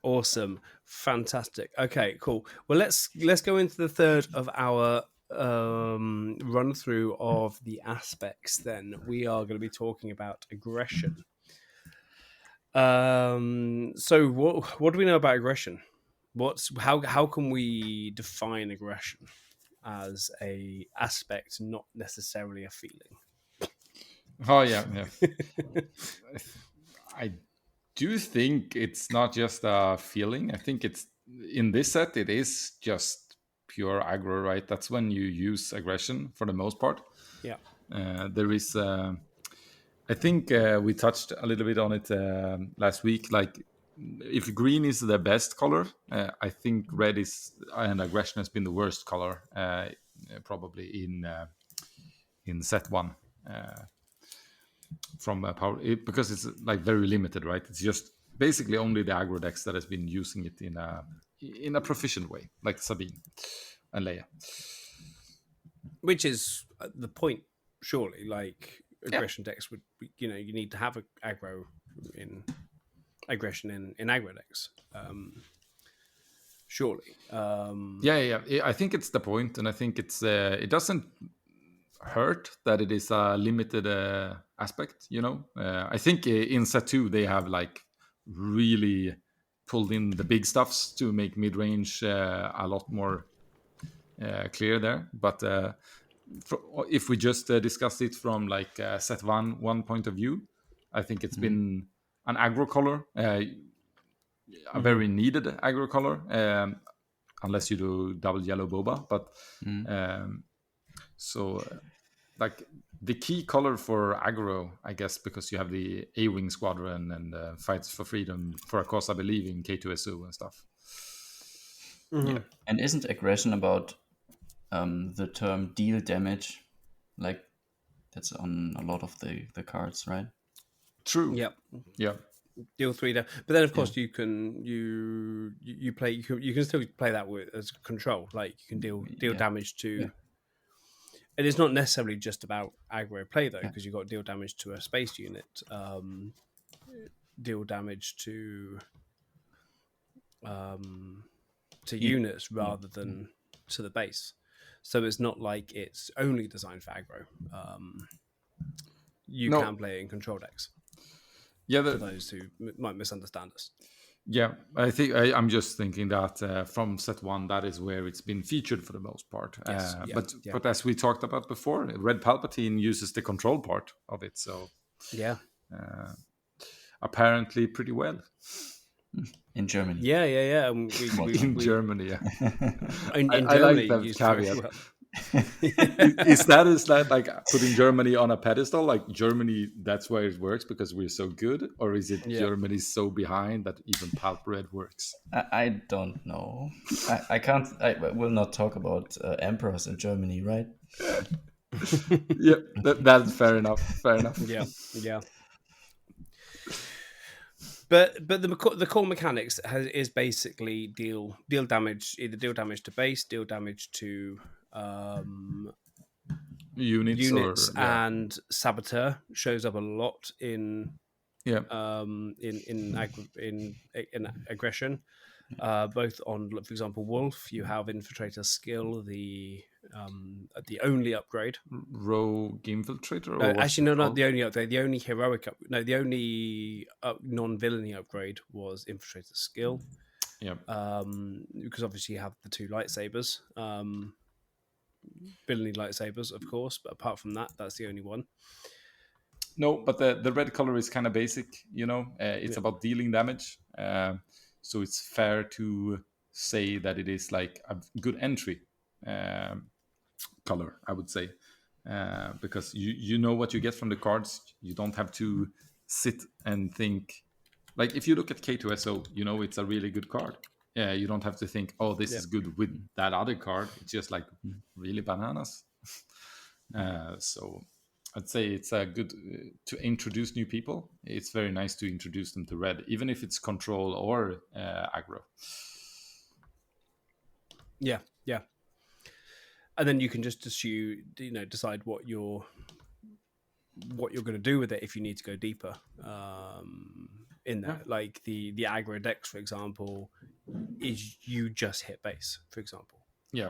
Awesome. Fantastic. Okay, cool. Well, let's go into the third of our run through of the aspects. Then we are going to be talking about aggression. So what do we know about aggression? How can we define aggression as a aspect, not necessarily a feeling? Oh yeah. I do think it's not just a feeling. I think it's in this set it is just pure aggro, right? That's when you use aggression for the most part. Yeah. There is. I think we touched a little bit on it last week. Like, if green is the best color, I think red and aggression has been the worst color, probably in set 1 from power, because it's like very limited, right? It's just basically only the aggro decks that has been using it in a proficient way, like Sabine and Leia. Which is the point, surely. Like, aggression decks would, you need to have aggression in aggro decks. Surely. Yeah. I think it's the point, and I think it doesn't hurt that it is a limited aspect. I think in set 2 they have like really pulled in the big stuffs to make mid-range a lot more clear there. But if we just discuss it from like set one point of view, I think it's been an aggro color, a very needed aggro color, unless you do double yellow boba. But like the key color for aggro, I guess, because you have the A-Wing squadron and Fights for Freedom for a cause, I believe, in K2SO and stuff. Yeah. And isn't aggression about the term deal damage? Like that's on a lot of the cards, right? True. Yep. Yeah. Deal 3 down, but then of course you can you can still play that as control. Like you can deal damage to. Yeah. And it's not necessarily just about aggro play though, because you've got deal damage to a space unit, deal damage to units rather than to the base. So it's not like it's only designed for aggro. You can play it in control decks. Yeah, for those who might misunderstand us. Yeah, I think I'm just thinking that from set 1, that is where it's been featured for the most part. Yes, but as we talked about before, Red Palpatine uses the control part of it, so apparently pretty well. In Germany. Yeah. In Germany, yeah. In I Germany, like that caveat. Is that like putting Germany on a pedestal? Like Germany, that's where it works because we're so good, or is it Germany so behind that even Palp Red works? I don't know. I can't. I will not talk about emperors in Germany, right? Yeah, that's fair enough. Fair enough. Yeah. But the core mechanics is basically deal damage, either deal damage to base, deal damage to units and saboteur shows up a lot in aggression. Both on, for example, Wolf, you have Infiltrator skill, the only upgrade. Rogue Infiltrator? Not the only upgrade. The only heroic the only non-villainy upgrade was Infiltrator skill. Yeah. Because obviously you have the 2 lightsabers. Villainy lightsabers, of course, but apart from that, that's the only one. No, but the red color is kind of basic, it's about dealing damage. So it's fair to say that it is like a good entry color, I would say, because you know what you get from the cards. You don't have to sit and think. Like if you look at K2SO, it's a really good card. Yeah, you don't have to think, oh, this is good with that other card. It's just like really bananas. So I'd say it's a good to introduce new people. It's very nice to introduce them to red, even if it's control or aggro. Yeah. And then you can just decide what you're going to do with it if you need to go deeper in there. Like the aggro decks, for example, is you just hit base, for example. Yeah.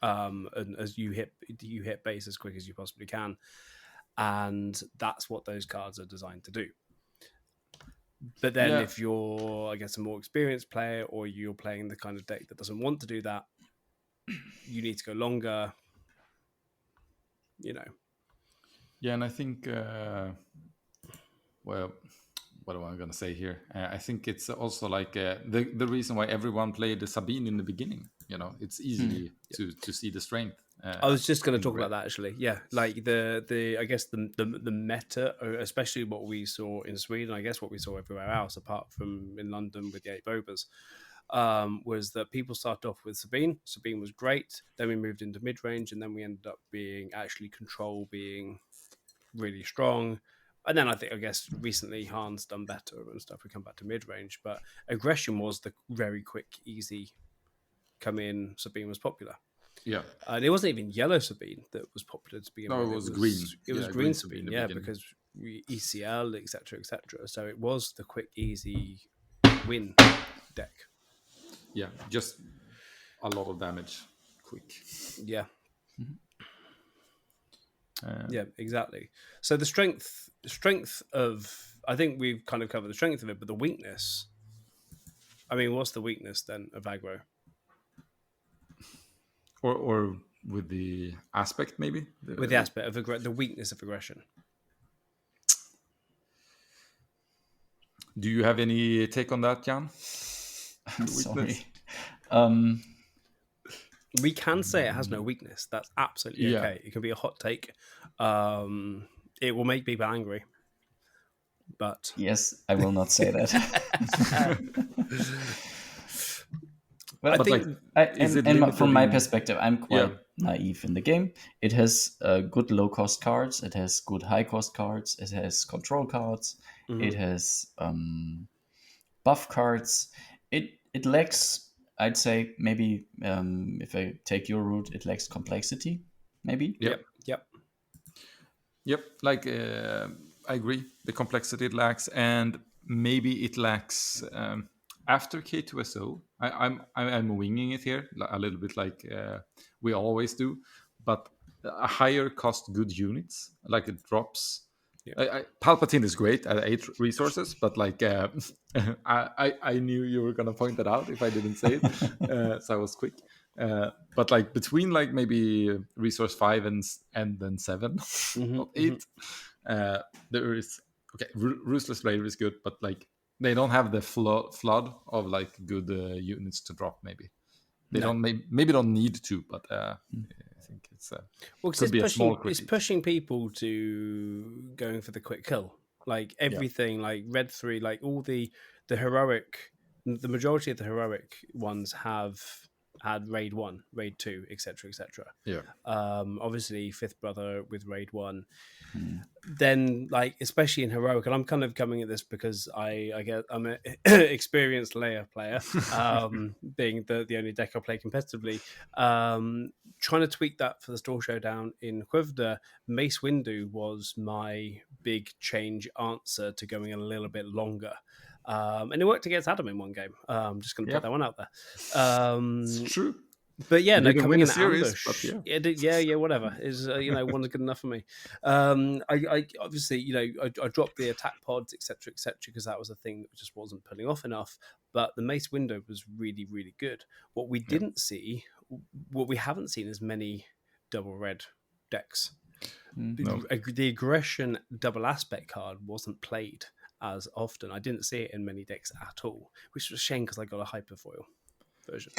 And as you hit base as quick as you possibly can. And that's what those cards are designed to do. But then if you're, I guess, a more experienced player, or you're playing the kind of deck that doesn't want to do that, you need to go longer, Yeah, and I think, well, what am I going to say here? I think it's also like the reason why everyone played the Sabine in the beginning. It's easy to see the strength. I was just going to talk about that actually. Yeah, like the I guess the meta, especially what we saw in Sweden, I guess what we saw everywhere else apart from in London with the 8 Bobas, was that people started off with Sabine. Sabine was great. Then we moved into mid range, and then we ended up being actually control being really strong. And then I guess recently Han's done better and stuff. We come back to mid range, but aggression was the very quick, easy come in. Sabine was popular. Yeah, and it wasn't even yellow Sabine that was popular to begin with. No, it was green. It was Yeah, green green Sabine, Sabine, yeah, beginning. because ECL, etc., etc. So it was the quick, easy win deck. Yeah, just a lot of damage, quick. Yeah. Yeah, exactly. So the strength of, I think we've kind of covered the strength of it, but the weakness. I mean, what's the weakness then of aggro? Or with the aspect, maybe? With the aspect of the weakness of aggression. Do you have any take on that, Jan? I'm sorry. We can say it has no weakness. That's absolutely okay. It can be a hot take. It will make people angry. But yes, I will not say that. Well, I think, from my perspective, I'm quite naive in the game. It has good low-cost cards. It has good high-cost cards. It has control cards. Mm-hmm. It has buff cards. It lacks, I'd say, maybe if I take your route, it lacks complexity. Maybe. Yep. Like I agree. The complexity it lacks, and maybe it lacks. After K2SO, I'm winging it here a little bit like we always do, but a higher cost good units, like it drops. Palpatine is great at 8 resources, but like I knew you were gonna point that out if I didn't say it, so I was quick. But like between like maybe resource 5 and then 7, not 8, there is Ruthless Raider is good, but like they don't have the flood of like good units to drop. Maybe they don't. Maybe don't need to, but I think it's could be a small critique. It's pushing people to going for the quick kill. Like everything, like Red 3, like all the heroic, the majority of the heroic ones have had raid 1, raid 2, etc., etc. Yeah. Obviously, Fifth Brother with raid 1. Then, like especially in heroic, and I'm kind of coming at this because I'm an experienced Leia player, being the only deck I play competitively. Trying to tweak that for the SOR Showdown in Quivda, Mace Windu was my big change answer to going a little bit longer. And it worked against Adam in one game. I'm just going to put that one out there. It's true. But yeah, no, coming in series, ambush. But Whatever is one's good enough for me. I obviously I dropped the attack pods, etc., because that was a thing that just wasn't pulling off enough. But the Mace window was really, really good. What we didn't see, what we haven't seen, is many double red decks. No. The aggression double aspect card wasn't played as often. I didn't see it in many decks at all, which was a shame because I got a hyperfoil version.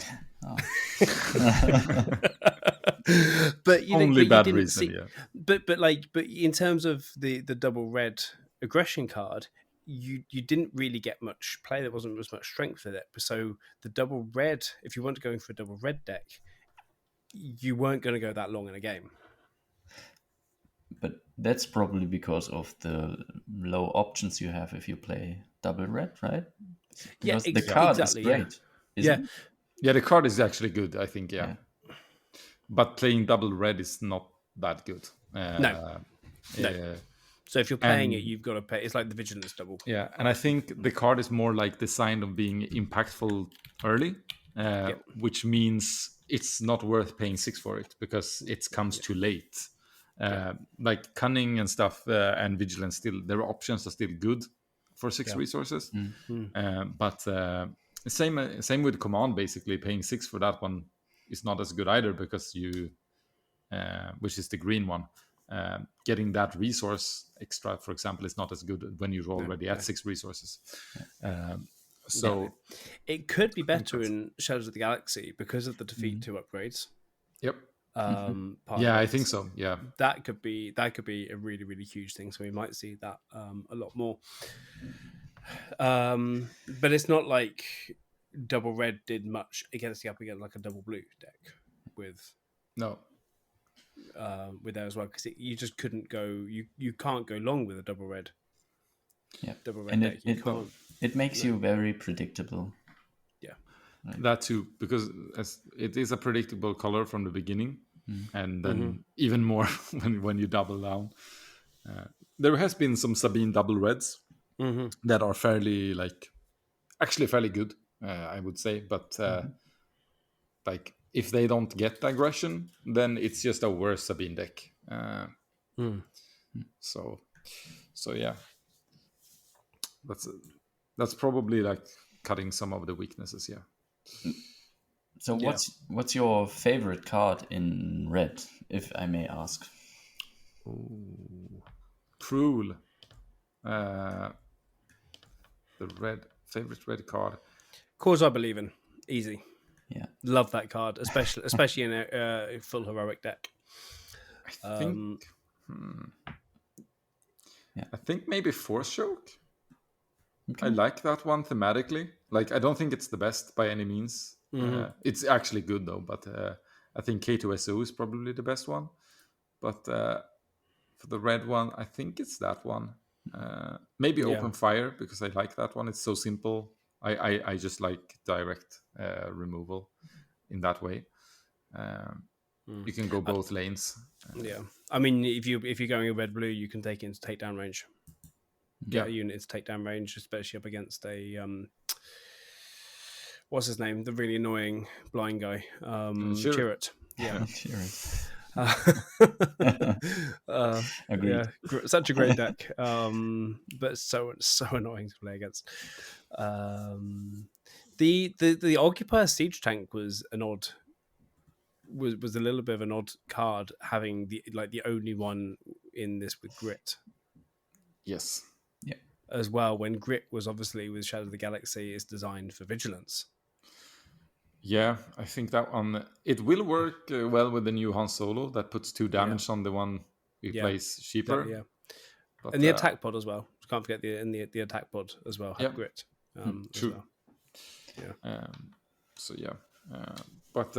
But only bad reason. But in terms of the double red aggression card, you didn't really get much play. There wasn't as much strength with it. So the double red, if you weren't going for a double red deck, you weren't going to go that long in a game. But that's probably because of the low options you have if you play double red, right? Because the card is great. Yeah, the card is actually good, I think, yeah. But playing double red is not that good. No. So if you're playing it, you've got to pay. It's like the Vigilance double. Yeah, and I think the card is more like designed of being impactful early, which means it's not worth paying 6 for it because it comes too late. Like Cunning and stuff and Vigilance, still their options are still good for 6 resources. But same with Command, basically paying 6 for that one is not as good either because you which is the green one, getting that resource extra, for example, is not as good when you're already at 6 resources. So it could be better in Shadows of the Galaxy because of the defeat 2 upgrades. Yep. I think so. Yeah, that could be a really, really huge thing. So we might see that a lot more. But it's not like double red did much against like a double blue deck with there as well, because you just couldn't go. You can't go long with a double red. Yeah, double red and deck. it makes you very predictable. Yeah. Right? That too, because it is a predictable color from the beginning, and then even more when you double down. There has been some Sabine double reds that are fairly good, I would say. But like if they don't get aggression, then it's just a worse Sabine deck. So yeah, that's probably like cutting some of the weaknesses. Yeah. So what's your favorite card in red, if I may ask? Cruel. The favorite red card. Cause I Believe In. Easy. Yeah. Love that card, especially in a full heroic deck. I think. I think maybe Force Choke. Okay. I like that one thematically. Like, I don't think it's the best by any means. It's actually good though, but I think K2SO is probably the best one. But for the red one, I think it's that one. Maybe Open Fire, because I like that one. It's so simple. I just like direct removal in that way. You can go both lanes. Yeah, I mean, if you're going a red blue, you can take it into takedown range. Get a unit into takedown range, especially up against a what's his name? The really annoying blind guy, Chirrut. Yeah, Chirrut. Agreed. Yeah, such a great deck, but so annoying to play against. The Occupier Siege Tank was an odd. Was a little bit of an odd card, having the only one in this with grit. Yes. Yeah. As well, when grit was obviously with Shadow of the Galaxy is designed for vigilance. Yeah, I think that one it will work well with the new Han Solo that puts 2 damage on the one who plays cheaper. But, and the attack pod as well. Can't forget the attack pod as well. Have grit. True. As well. But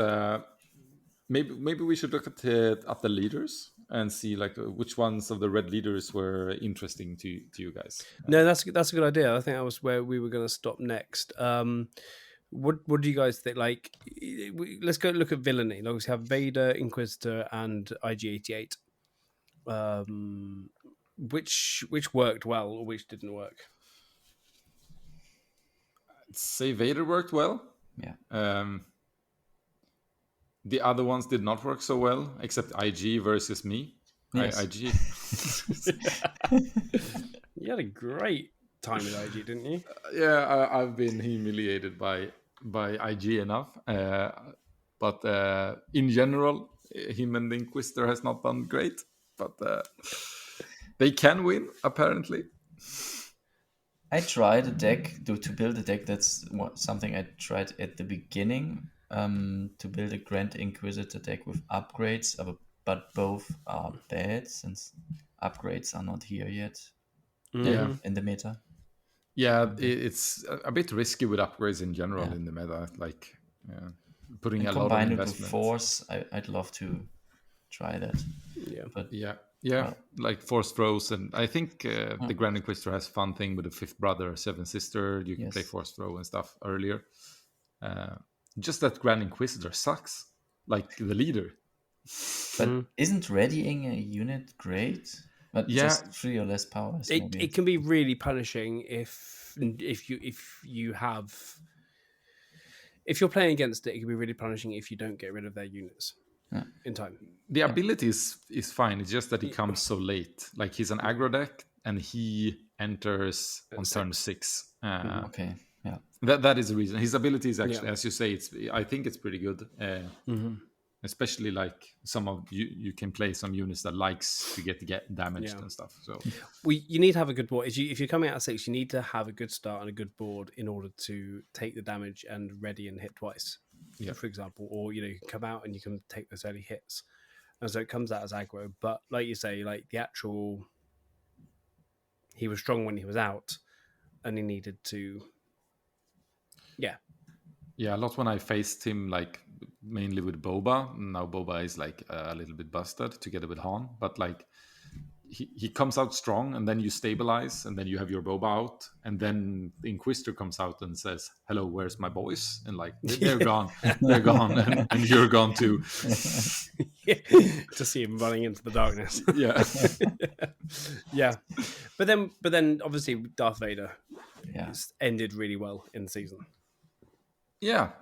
maybe we should look at the leaders and see like which ones of the red leaders were interesting to you guys. No, that's a good idea. I think that was where we were going to stop next. What do you guys think? Like, let's go look at villainy. Like, we have Vader, Inquisitor, and IG-88. Which worked well or which didn't work? I'd say Vader worked well. Yeah. The other ones did not work so well, except IG versus me. Yes. IG. You had a great time with IG, didn't you? Yeah, I've been humiliated by IG enough. But in general, him and the Inquisitor has not done great. But they can win, apparently. I tried a deck to build a deck. That's something I tried at the beginning. To build a Grand Inquisitor deck with upgrades, but both are bad since upgrades are not here yet. In the meta. Yeah, it's a bit risky with upgrades in general in the meta. Like putting a lot of investment. With Force, I'd love to try that. Yeah, but like Force throws, and I think the Grand Inquisitor has fun thing with the Fifth Brother, Seventh Sister. You can play Force throw and stuff earlier. Just that Grand Inquisitor sucks, like the leader. But isn't readying a unit great? But just 3 or less powers. It can be really punishing if you're playing against it. It can be really punishing if you don't get rid of their units in time. The ability is fine. It's just that he comes so late. Like he's an aggro deck and he enters on turn 6. Okay. Yeah. That is the reason. His ability is actually, as you say, I think it's pretty good. Especially like some of you can play some units that likes to get damaged and stuff. So you need to have a good board. If you're coming out of 6, you need to have a good start and a good board in order to take the damage and ready and hit twice. For example, or you can come out and you can take those early hits, and so it comes out as aggro. But like you say, like the actual, he was strong when he was out, and he needed to. Yeah, a lot when I faced him, like mainly with Boba. Now Boba is like a little bit busted together with Han, but like he comes out strong, and then you stabilize, and then you have your boba out, and then the Inquisitor comes out and says, "Hello, where's my boys?" And like they're gone, and you're gone too. To see him running into the darkness. Yeah, yeah. But then, obviously, Darth Vader ended really well in the season. Yeah,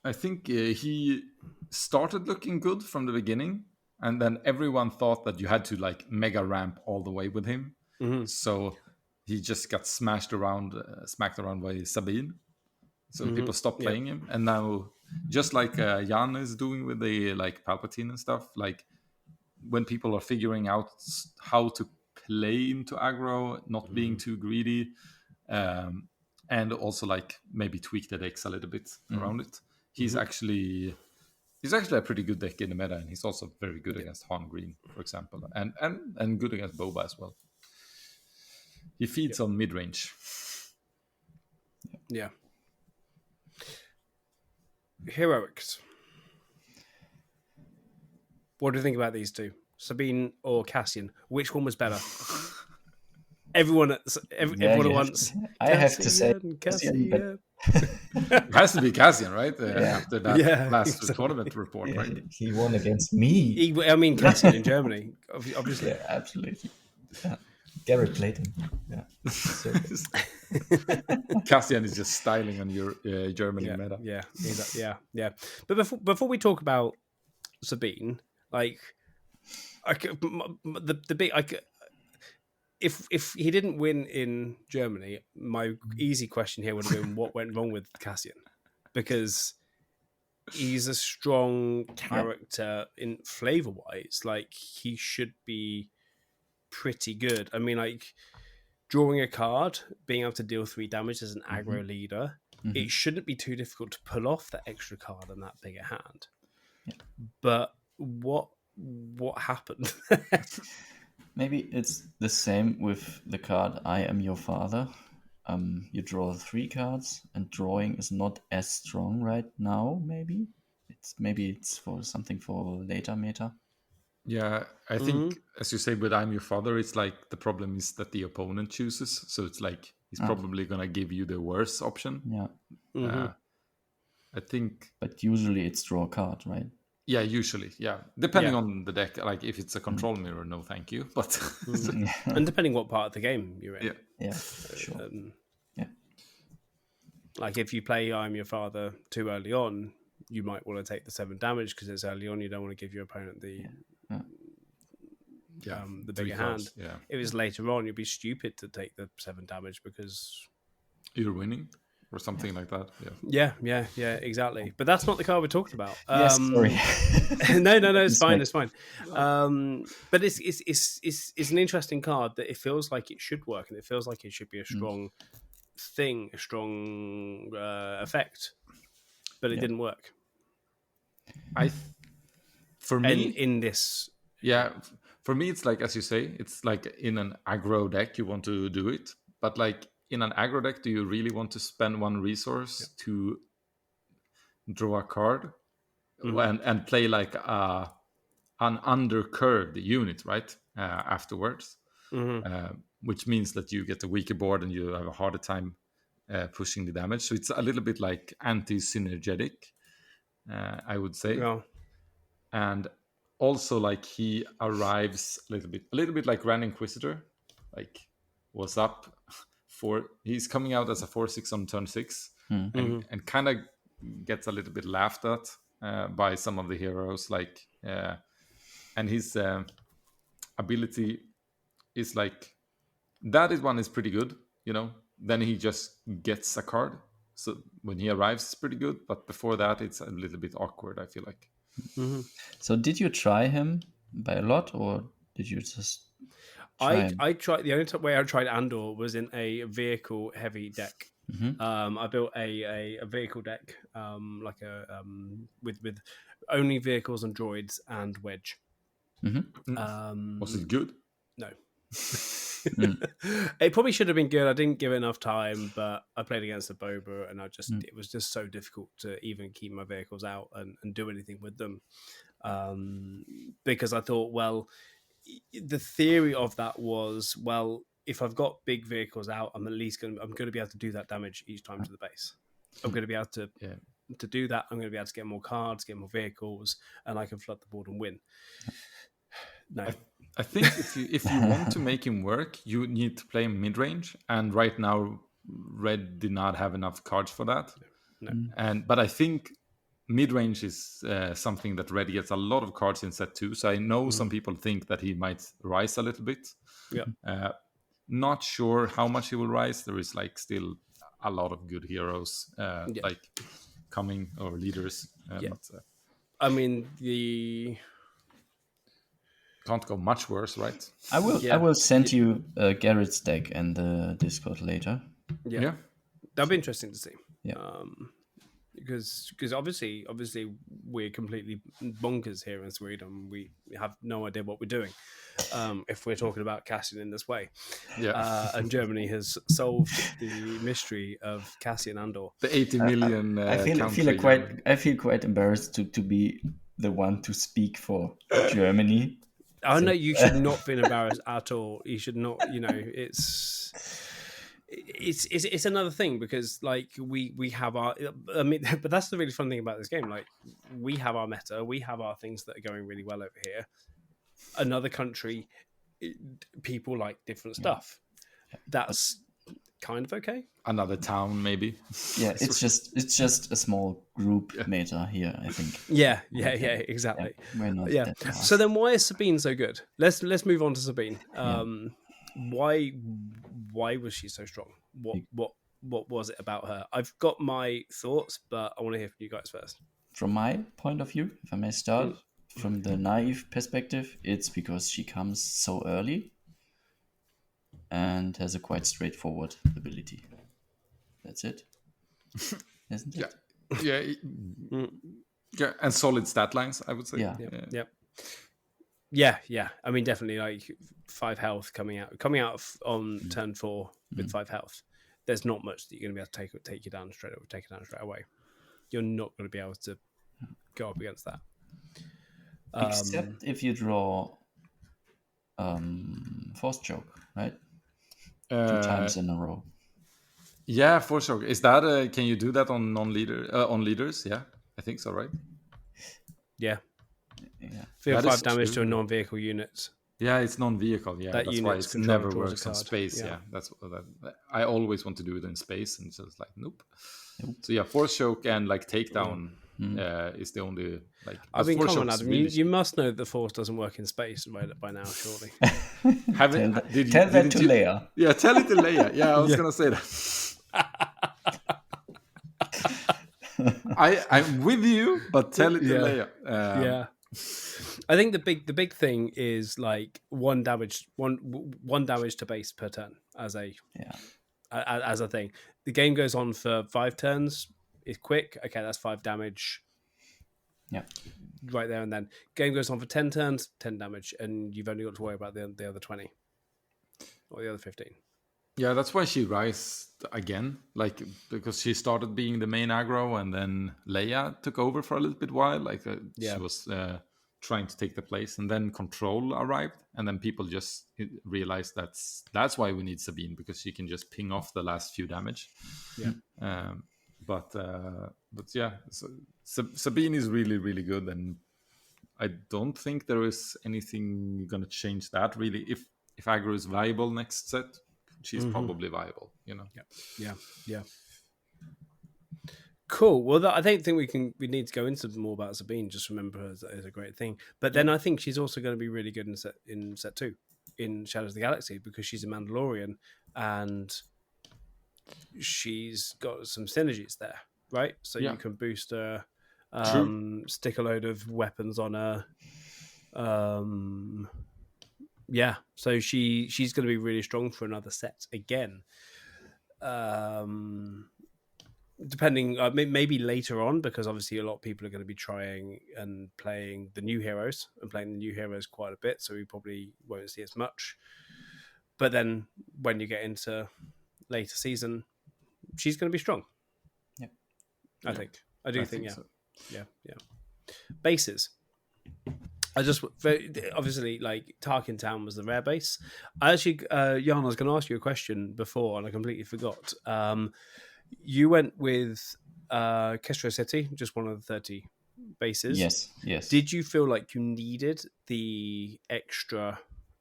I think he started looking good from the beginning. And then everyone thought that you had to like mega ramp all the way with him. Mm-hmm. So he just got smacked around by Sabine. So people stopped playing him. And now, just like Jan is doing with the like Palpatine and stuff, like when people are figuring out how to play into aggro, not being too greedy, and also like maybe tweak the decks a little bit around it, he's actually a pretty good deck in the meta, and he's also very good against Han Green, for example, and good against Boba as well. He feeds on mid range. Yeah. Heroics. What do you think about these two, Sabine or Cassian? Which one was better? Everyone wants. I have to say Cassian. but... It has to be Cassian, right? After that last tournament report, right? He won against me. Cassian in Germany, obviously. Yeah, absolutely. Yeah. Garrett played him. Yeah. So Cassian is just styling on your Germany meta. Yeah. But before we talk about Sabine, like, if he didn't win in Germany, my easy question here would have been what went wrong with Cassian, because he's a strong character in flavor wise. Like, he should be pretty good. I mean, like, drawing a card, being able to deal 3 damage as an aggro leader, it shouldn't be too difficult to pull off that extra card and that bigger hand. Yeah. But what happened? Maybe it's the same with the card I Am Your Father. You draw 3 cards, and drawing is not as strong right now. Maybe it's for something for later meta. Yeah, I think, as you say, with I'm Your Father, it's like the problem is that the opponent chooses. So it's like he's probably going to give you the worst option. Yeah. I think... But usually it's draw a card, right? Yeah, usually. Yeah. Depending on the deck. Like, if it's a control mirror, no thank you. But and depending what part of the game you're in. Yeah, sure. Like, if you play I'm Your Father too early on, you might want to take the 7 damage because it's early on. You don't want to give your opponent the bigger hand. Yeah. If it's later on, you'd be stupid to take the 7 damage because you're winning or something like that. Yeah, exactly. But that's not the card we're talking about. Yes, sorry. No, it's fine. It's fine. But it's an interesting card that it feels like it should work, and it feels like it should be a strong thing, a strong effect. But it didn't work. For me, in this, for me, it's like, as you say, it's like in an aggro deck you want to do it, but like in an aggro deck, do you really want to spend 1 resource to draw a card and play like an undercurved unit, right? Afterwards, which means that you get a weaker board and you have a harder time pushing the damage. So it's a little bit like anti-synergetic, I would say. Yeah. And also, like, he arrives a little bit like Grand Inquisitor, like, what's up? He's coming out as a 4/6 on turn 6, and kind of gets a little bit laughed at by some of the heroes, like, and his ability is like that one is pretty good, then he just gets a card, so when he arrives it's pretty good, but before that it's a little bit awkward, I feel like. So did you try him by a lot, or did you just I tried. The only way I tried Andor was in a vehicle heavy deck. I built a vehicle deck, like a with only vehicles and droids and wedge. Was it good? No. It probably should have been good. I didn't give it enough time, but I played against the Boba, and it was just so difficult to even keep my vehicles out and do anything with them, because I thought, well, the theory of that was, well, if I've got big vehicles out, I'm going to be able to do that damage each time to the base. I'm going to be able to do that. I'm going to be able to get more cards, get more vehicles, and I can flood the board and win. No, I think if you want to make him work, you need to play him mid range, and right now Red did not have enough cards for that. No. But I think mid range is something that Red gets a lot of cards in set 2. So I know some people think that he might rise a little bit. Yeah. Not sure how much he will rise. There is like still a lot of good heroes like coming, or leaders. But, I mean, the can't go much worse, right? I will send you Garrett's deck in the Discord later. Yeah. That'll be interesting to see. Yeah. Because obviously we're completely bonkers here in Sweden. We have no idea what we're doing if we're talking about Cassian in this way. And Germany has solved the mystery of Cassian Andor. The 80 million. I feel quite embarrassed to be the one to speak for Germany. Oh no, you should not feel embarrassed at all. You should not. It's another thing, because like we have our, I mean, but that's the really fun thing about this game. Like, we have our meta, we have our things that are going really well over here. Another country, people like different stuff. That's kind of okay. Another town, maybe. Yeah, it's just a small group meta here, I think. Yeah, exactly. Yeah, we're not that fast. So then, why is Sabine so good? Let's move on to Sabine. Why was she so strong? What was it about her? I've got my thoughts, but I want to hear from you guys first. From my point of view, if I may start, from the naive perspective, it's because she comes so early and has a quite straightforward ability. That's it. Isn't it? Yeah, and solid stat lines, I would say. Yeah. I mean, definitely, like 5 health coming out on turn 4 with 5 health. There's not much that you're going to be able to take you down straight away. You're not going to be able to go up against that. Except if you draw Force Choke, right? 2 times in a row. Yeah, Force Choke. Is that can you do that on on leaders? Yeah, I think so, right? Yeah. 5 damage to a non-vehicle unit. Yeah, it's non-vehicle. Yeah, that's why it never works on space. Yeah, that's that. I always want to do it in space, and just like nope. So yeah, Force Choke and like Takedown is the only like. I mean, come on, Adam. You must know that the Force doesn't work in space by now, surely. Tell that to Leia. Yeah, tell it to Leia. Yeah, I was gonna say that. I'm with you, but tell it to Leia. I think the big thing is like one damage to base per turn as a thing. The game goes on for 5 turns. It's quick. Okay, that's 5 damage. Yeah, right there and then. Game goes on for 10 turns, 10 damage, and you've only got to worry about the other 20 or the other 15. Yeah, that's why she rised again, like because she started being the main aggro, and then Leia took over for a little bit while. Like she was trying to take the place, and then Control arrived, and then people just realized that's why we need Sabine, because she can just ping off the last few damage. Yeah. But yeah, so Sabine is really, really good, and I don't think there is anything going to change that really. If aggro is viable next set, she's probably viable, you know. Yeah. Cool. Well, I don't think we need to go into more about Sabine. Just remember her as a great thing. But then I think she's also going to be really good in set 2 in Shadows of the Galaxy, because she's a Mandalorian and she's got some synergies there, right? So you can boost her, stick a load of weapons on her. So she's going to be really strong for another set again. Depending, maybe later on, because obviously a lot of people are going to be trying and playing the new heroes quite a bit, so we probably won't see as much. But then when you get into later season, she's going to be strong. Yeah, I think. I do think. So. Yeah. Bases. I just obviously like Tarkin Town was the rare base. I actually, Jan, I was going to ask you a question before, and I completely forgot. You went with Kestro City, just one of the 30 bases. Yes. Did you feel like you needed the extra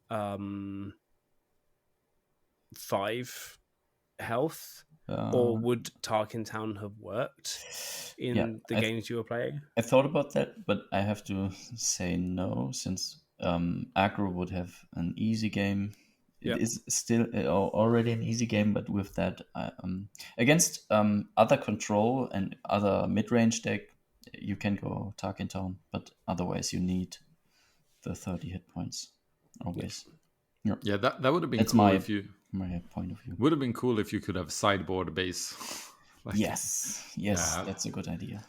5 health? Or would Tarkin Town have worked in the games you were playing? I thought about that, but I have to say no, since aggro would have an easy game. It is still already an easy game, but with that, against other control and other mid-range deck, you can go Tarkin Town, but otherwise you need the 30 hit points always. Yeah, that would have been cool if you... My point of view. Would have been cool if you could have sideboard base. Yes, that's a good idea.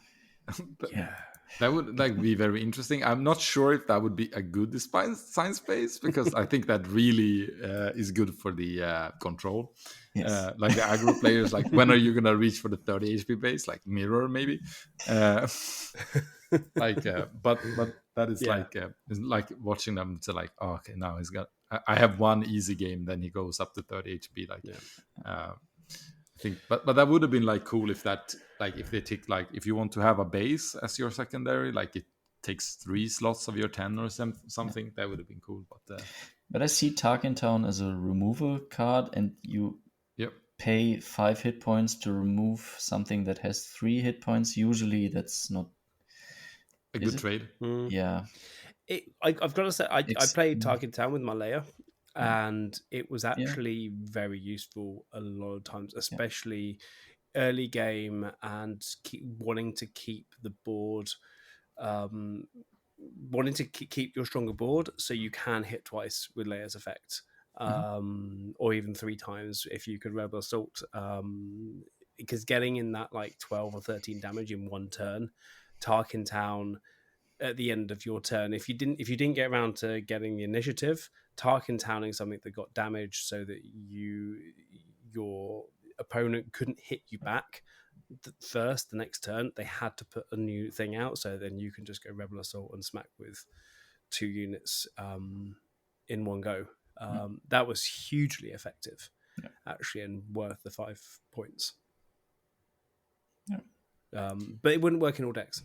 That would be very interesting. I'm not sure if that would be a good science base, because I think that really is good for the control. Yes. Like the aggro players, like when are you gonna reach for the 30 HP base? Like mirror maybe. But that is it's like watching them to like, oh, okay, now he's got. I have one easy game, then he goes up to 30 HP. I think, but that would have been like cool if that, like if they take, like if you want to have a base as your secondary, like it takes 3 slots of your 10 or something, that would have been cool. But I see Tarkin Town as a removal card, and you pay 5 hit points to remove something that has 3 hit points. Usually that's not a good trade. Yeah. I've got to say, I played Tarkin Town with my Leia, and it was actually very useful a lot of times, especially early game, and wanting to keep the board, wanting to keep your stronger board so you can hit twice with Leia's effect, or even 3 times if you could Rebel Assault, because getting in that like 12 or 13 damage in one turn, Tarkin Town at the end of your turn, if you didn't get around to getting the initiative, Tarkin Towning something that got damaged so that your opponent couldn't hit you back first the next turn, they had to put a new thing out, so then you can just go Rebel Assault and smack with 2 units in one go. That was hugely effective, actually, and worth the 5 points. But it wouldn't work in all decks.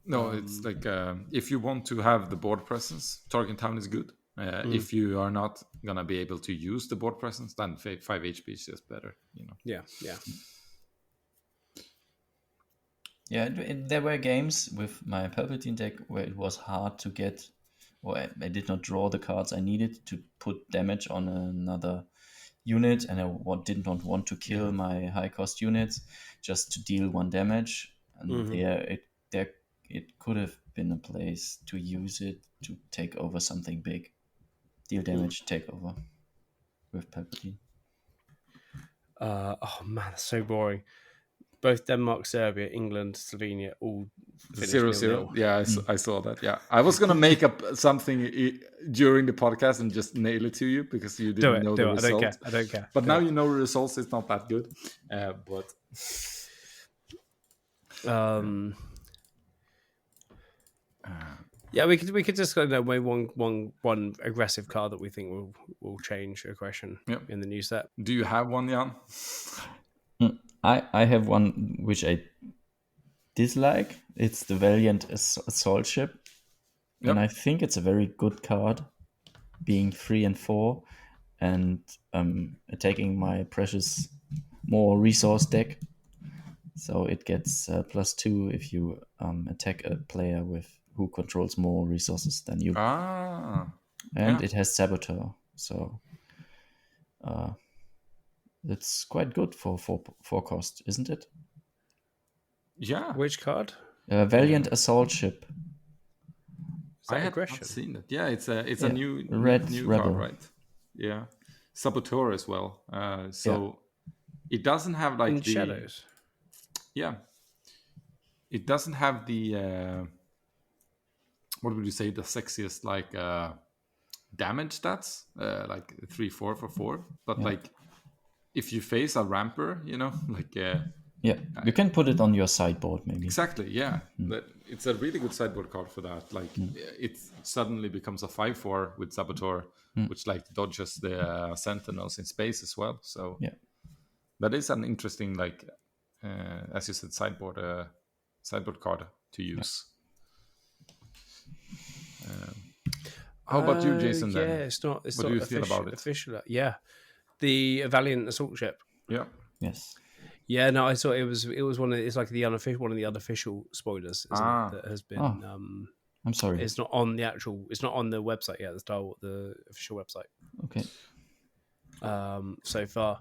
No, it's like if you want to have the board presence, Tarkin Town is good. If you are not gonna be able to use the board presence, then 5 HP is just better. Yeah. There were games with my Palpatine deck where it was hard to get, or I did not draw the cards I needed to put damage on another unit, and I did not want to kill my high cost units just to deal 1 damage. And it could have been a place to use it to take over something big, deal damage, take over with Palpatine. Oh man, it's so boring. Both Denmark, Serbia, England, Slovenia, all 0-0. Yeah, I saw that. Yeah, I was gonna make up something during the podcast and just nail it to you because you didn't know the result. I don't care. But now you know the results. It's not that good. Yeah, we could just go one aggressive card that we think will change aggression in the new set. Do you have one, Jan? I have one which I dislike. It's the Valiant Assault Ship, and I think it's a very good card, being 3 and 4, and attacking my precious more resource deck. So it gets +2 if you attack a player who controls more resources than you. And it has Saboteur, so it's quite good for 4 cost, isn't it? Yeah. Which card? Valiant Assault Ship. I have not seen it. Yeah, it's a new red new rebel. card, right? Yeah, Saboteur as well. It doesn't have like in the shadows. Yeah, it doesn't have the what would you say, the sexiest like damage stats, like 3-4 for 4. But like if you face a ramper, like Yeah, you can put it on your sideboard maybe. Exactly, yeah. It's a really good sideboard card for that. Like it suddenly becomes a 5/4 with Saboteur, which like dodges the Sentinels in space as well. So that is an interesting, like as you said, sideboard card to use. How about you, Jason? Yeah, then it's not. What do you feel about it? Official. Yeah, the Valiant assault ship. Yeah. Yes. Yeah, no, I saw it was one of, it's like the unofficial, one of the unofficial spoilers, isn't it, that has been I'm sorry. It's not on the website yet, the official website. Okay. So far.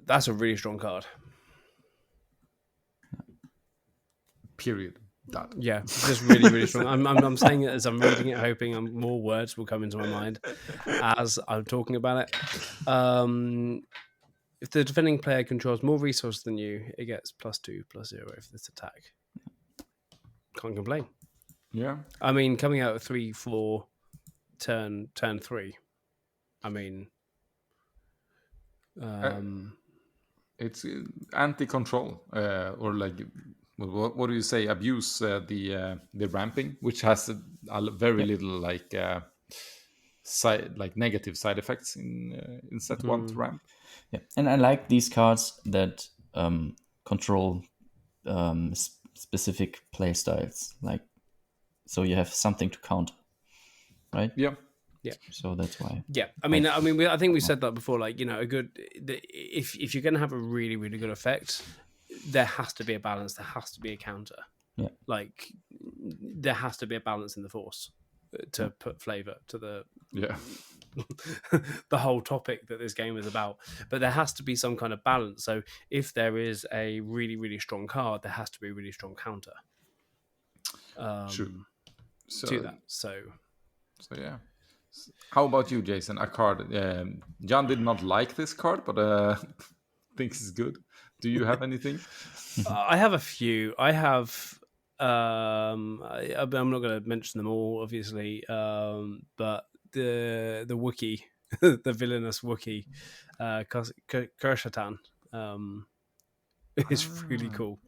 That's a really strong card. Period. That. Yeah, just really, really strong. I'm saying it as I'm reading it, hoping more words will come into my mind as I'm talking about it. If the defending player controls more resources than you, it gets +2/+0 for this attack. Can't complain. Yeah. I mean, coming out of 3/4 turn 3. I mean, it's anti-control or like. What do you say? Abuse the ramping, which has a very little like negative side effects in set 1 to ramp. Yeah, and I like these cards that control specific play styles. Like, so you have something to counter, right? Yeah. Yeah. So that's why. Yeah, I think we said that before. Like, you know, if you're going to have a really, really good effect, there has to be a balance. There has to be a counter. Yeah. Like, there has to be a balance in the force to put flavor to the the whole topic that this game is about. But there has to be some kind of balance. So if there is a really, really strong card, there has to be a really strong counter. True. To that. So yeah. How about you, Jason? A card. John did not like this card, but thinks it's good. Do you have anything? I have a few. I have. I'm not going to mention them all, obviously. But the Wookiee, the villainous Wookiee, Kershatan, is really cool.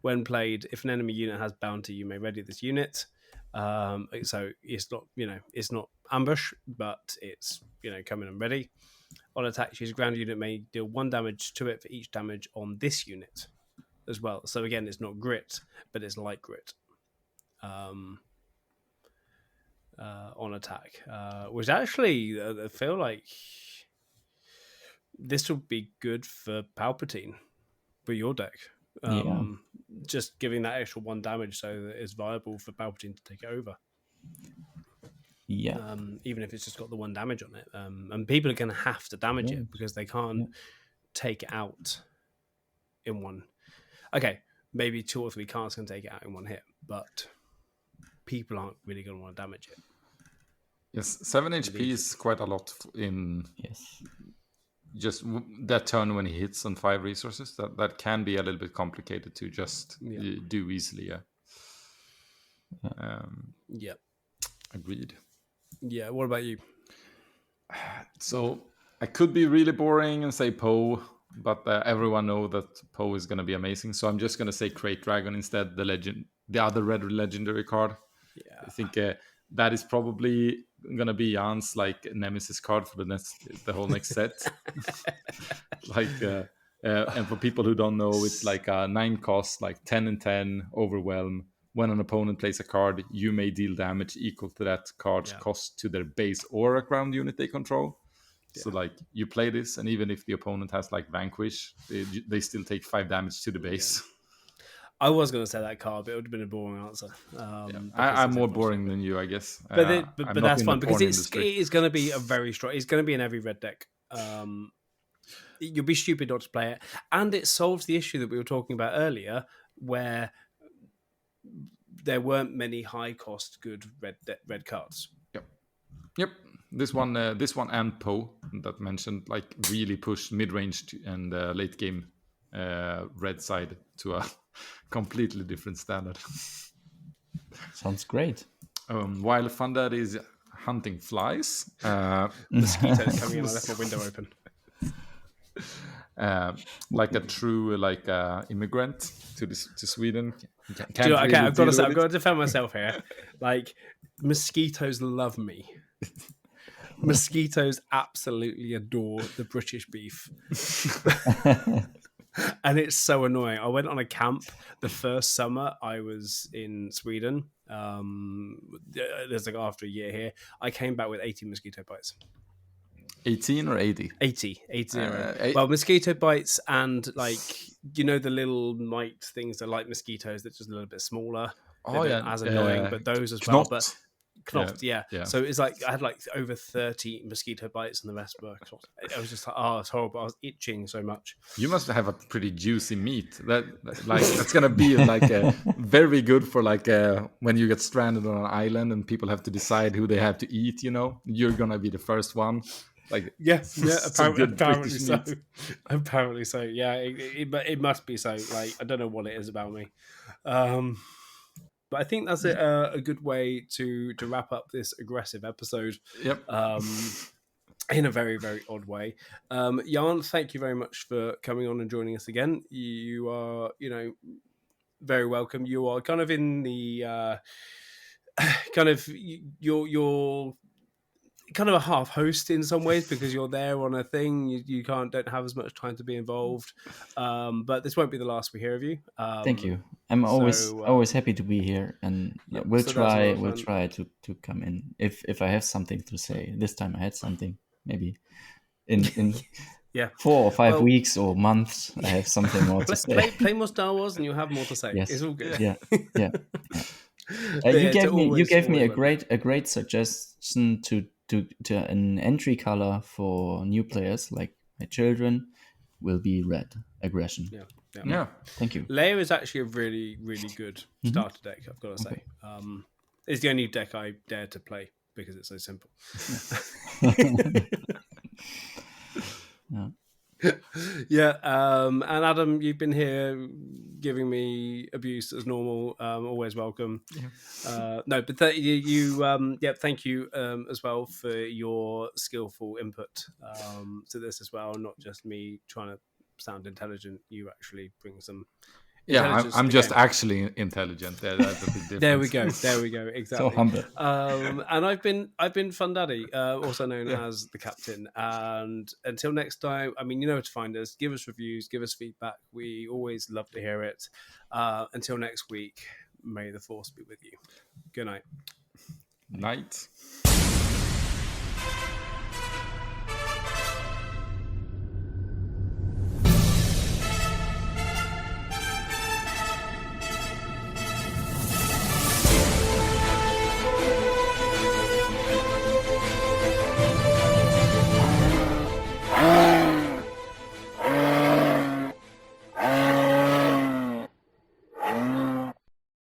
When played, if an enemy unit has bounty, you may ready this unit. So it's not, it's not ambush, but it's, coming and ready. On attack, choose a ground unit may deal 1 damage to it for each damage on this unit as well. So again, it's not grit, but it's light grit on attack. Which actually, I feel like this will be good for Palpatine for your deck. Just giving that extra 1 damage so that it's viable for Palpatine to take it over. Yeah. Even if it's just got the 1 damage on it. And people are going to have to damage it because they can't take it out in one. Okay, maybe 2 or 3 cards can take it out in 1 hit, but people aren't really going to want to damage it. Yes, 7 HP is quite a lot in just that turn when he hits on 5 resources. That can be a little bit complicated to just do easily. Yeah. Agreed. Yeah, what about you? So I could be really boring and say Poe, but everyone know that Poe is going to be amazing. So I'm just going to say Crate Dragon instead, the other red legendary card. Yeah. I think that is probably going to be Jan's like nemesis card for the whole next set. And for people who don't know, it's like a 9 cost, like 10 and 10, overwhelm. When an opponent plays a card, you may deal damage equal to that card's cost to their base or a ground unit they control. Yeah. So, like, you play this, and even if the opponent has, like, Vanquish, they still take 5 damage to the base. Yeah. I was going to say that card, but it would have been a boring answer. I'm more boring than you, I guess. But that's fine, because it is going to be a very strong... It's going to be in every red deck. You'll be stupid not to play it. And it solves the issue that we were talking about earlier, where... there weren't many high-cost good red cards. Yep. This one and Poe that mentioned like really push mid-range and late game red side to a completely different standard. Sounds great. While Fundad is hunting flies, mosquitoes coming in. I left my window open. like a true immigrant to Sweden. Okay, I've got to defend myself here. Like, mosquitoes love me. Mosquitoes absolutely adore the British beef. And it's so annoying. I went on a camp the first summer I was in Sweden. There's like after a year here. I came back with 80 mosquito bites. 18 or 80? 80. Well, mosquito bites and like, you know, the little mite things that are like mosquitoes that's just a little bit smaller. As annoying, but those as well. But knocked, yeah. So it's like I had like over 30 mosquito bites and the rest were knocked. I was just like, oh, it's horrible. I was itching so much. You must have a pretty juicy meat. That's gonna be like very good for like when you get stranded on an island and people have to decide who they have to eat. You know, you're gonna be the first one. Like apparently so. Apparently so. Yeah, it must be so. Like I don't know what it is about me. But I think that's a good way to wrap up this aggressive episode. Yep. In a very, very odd way. Jan, thank you very much for coming on and joining us again. You are, very welcome. You are kind of in the you're kind of a half host in some ways because you're there on a thing. You don't have as much time to be involved. But this won't be the last we hear of you. Thank you. I'm always happy to be here, and we'll try to come in if I have something to say. This time I had something. Maybe in 4 or 5 weeks or months I have something more to say. Play more Star Wars and you'll have more to say. Yes. It's all good. Yeah. You gave me a great suggestion to an entry color for new players. Like my children will be red aggression. Yeah. Thank you. Leia is actually a really, really good starter deck, I've got to say. It's the only deck I dare to play because it's so simple. And Adam, you've been here giving me abuse as normal. Always welcome. But thank you as well for your skillful input to this as well. Not just me trying to sound intelligent. You actually bring some. I'm just actually intelligent. That's a big difference. There we go. Exactly. So humble. And I've been Fun Daddy, also known as the Captain. And until next time, you know where to find us. Give us reviews, give us feedback. We always love to hear it. Until next week, may the Force be with you. Good night. Night.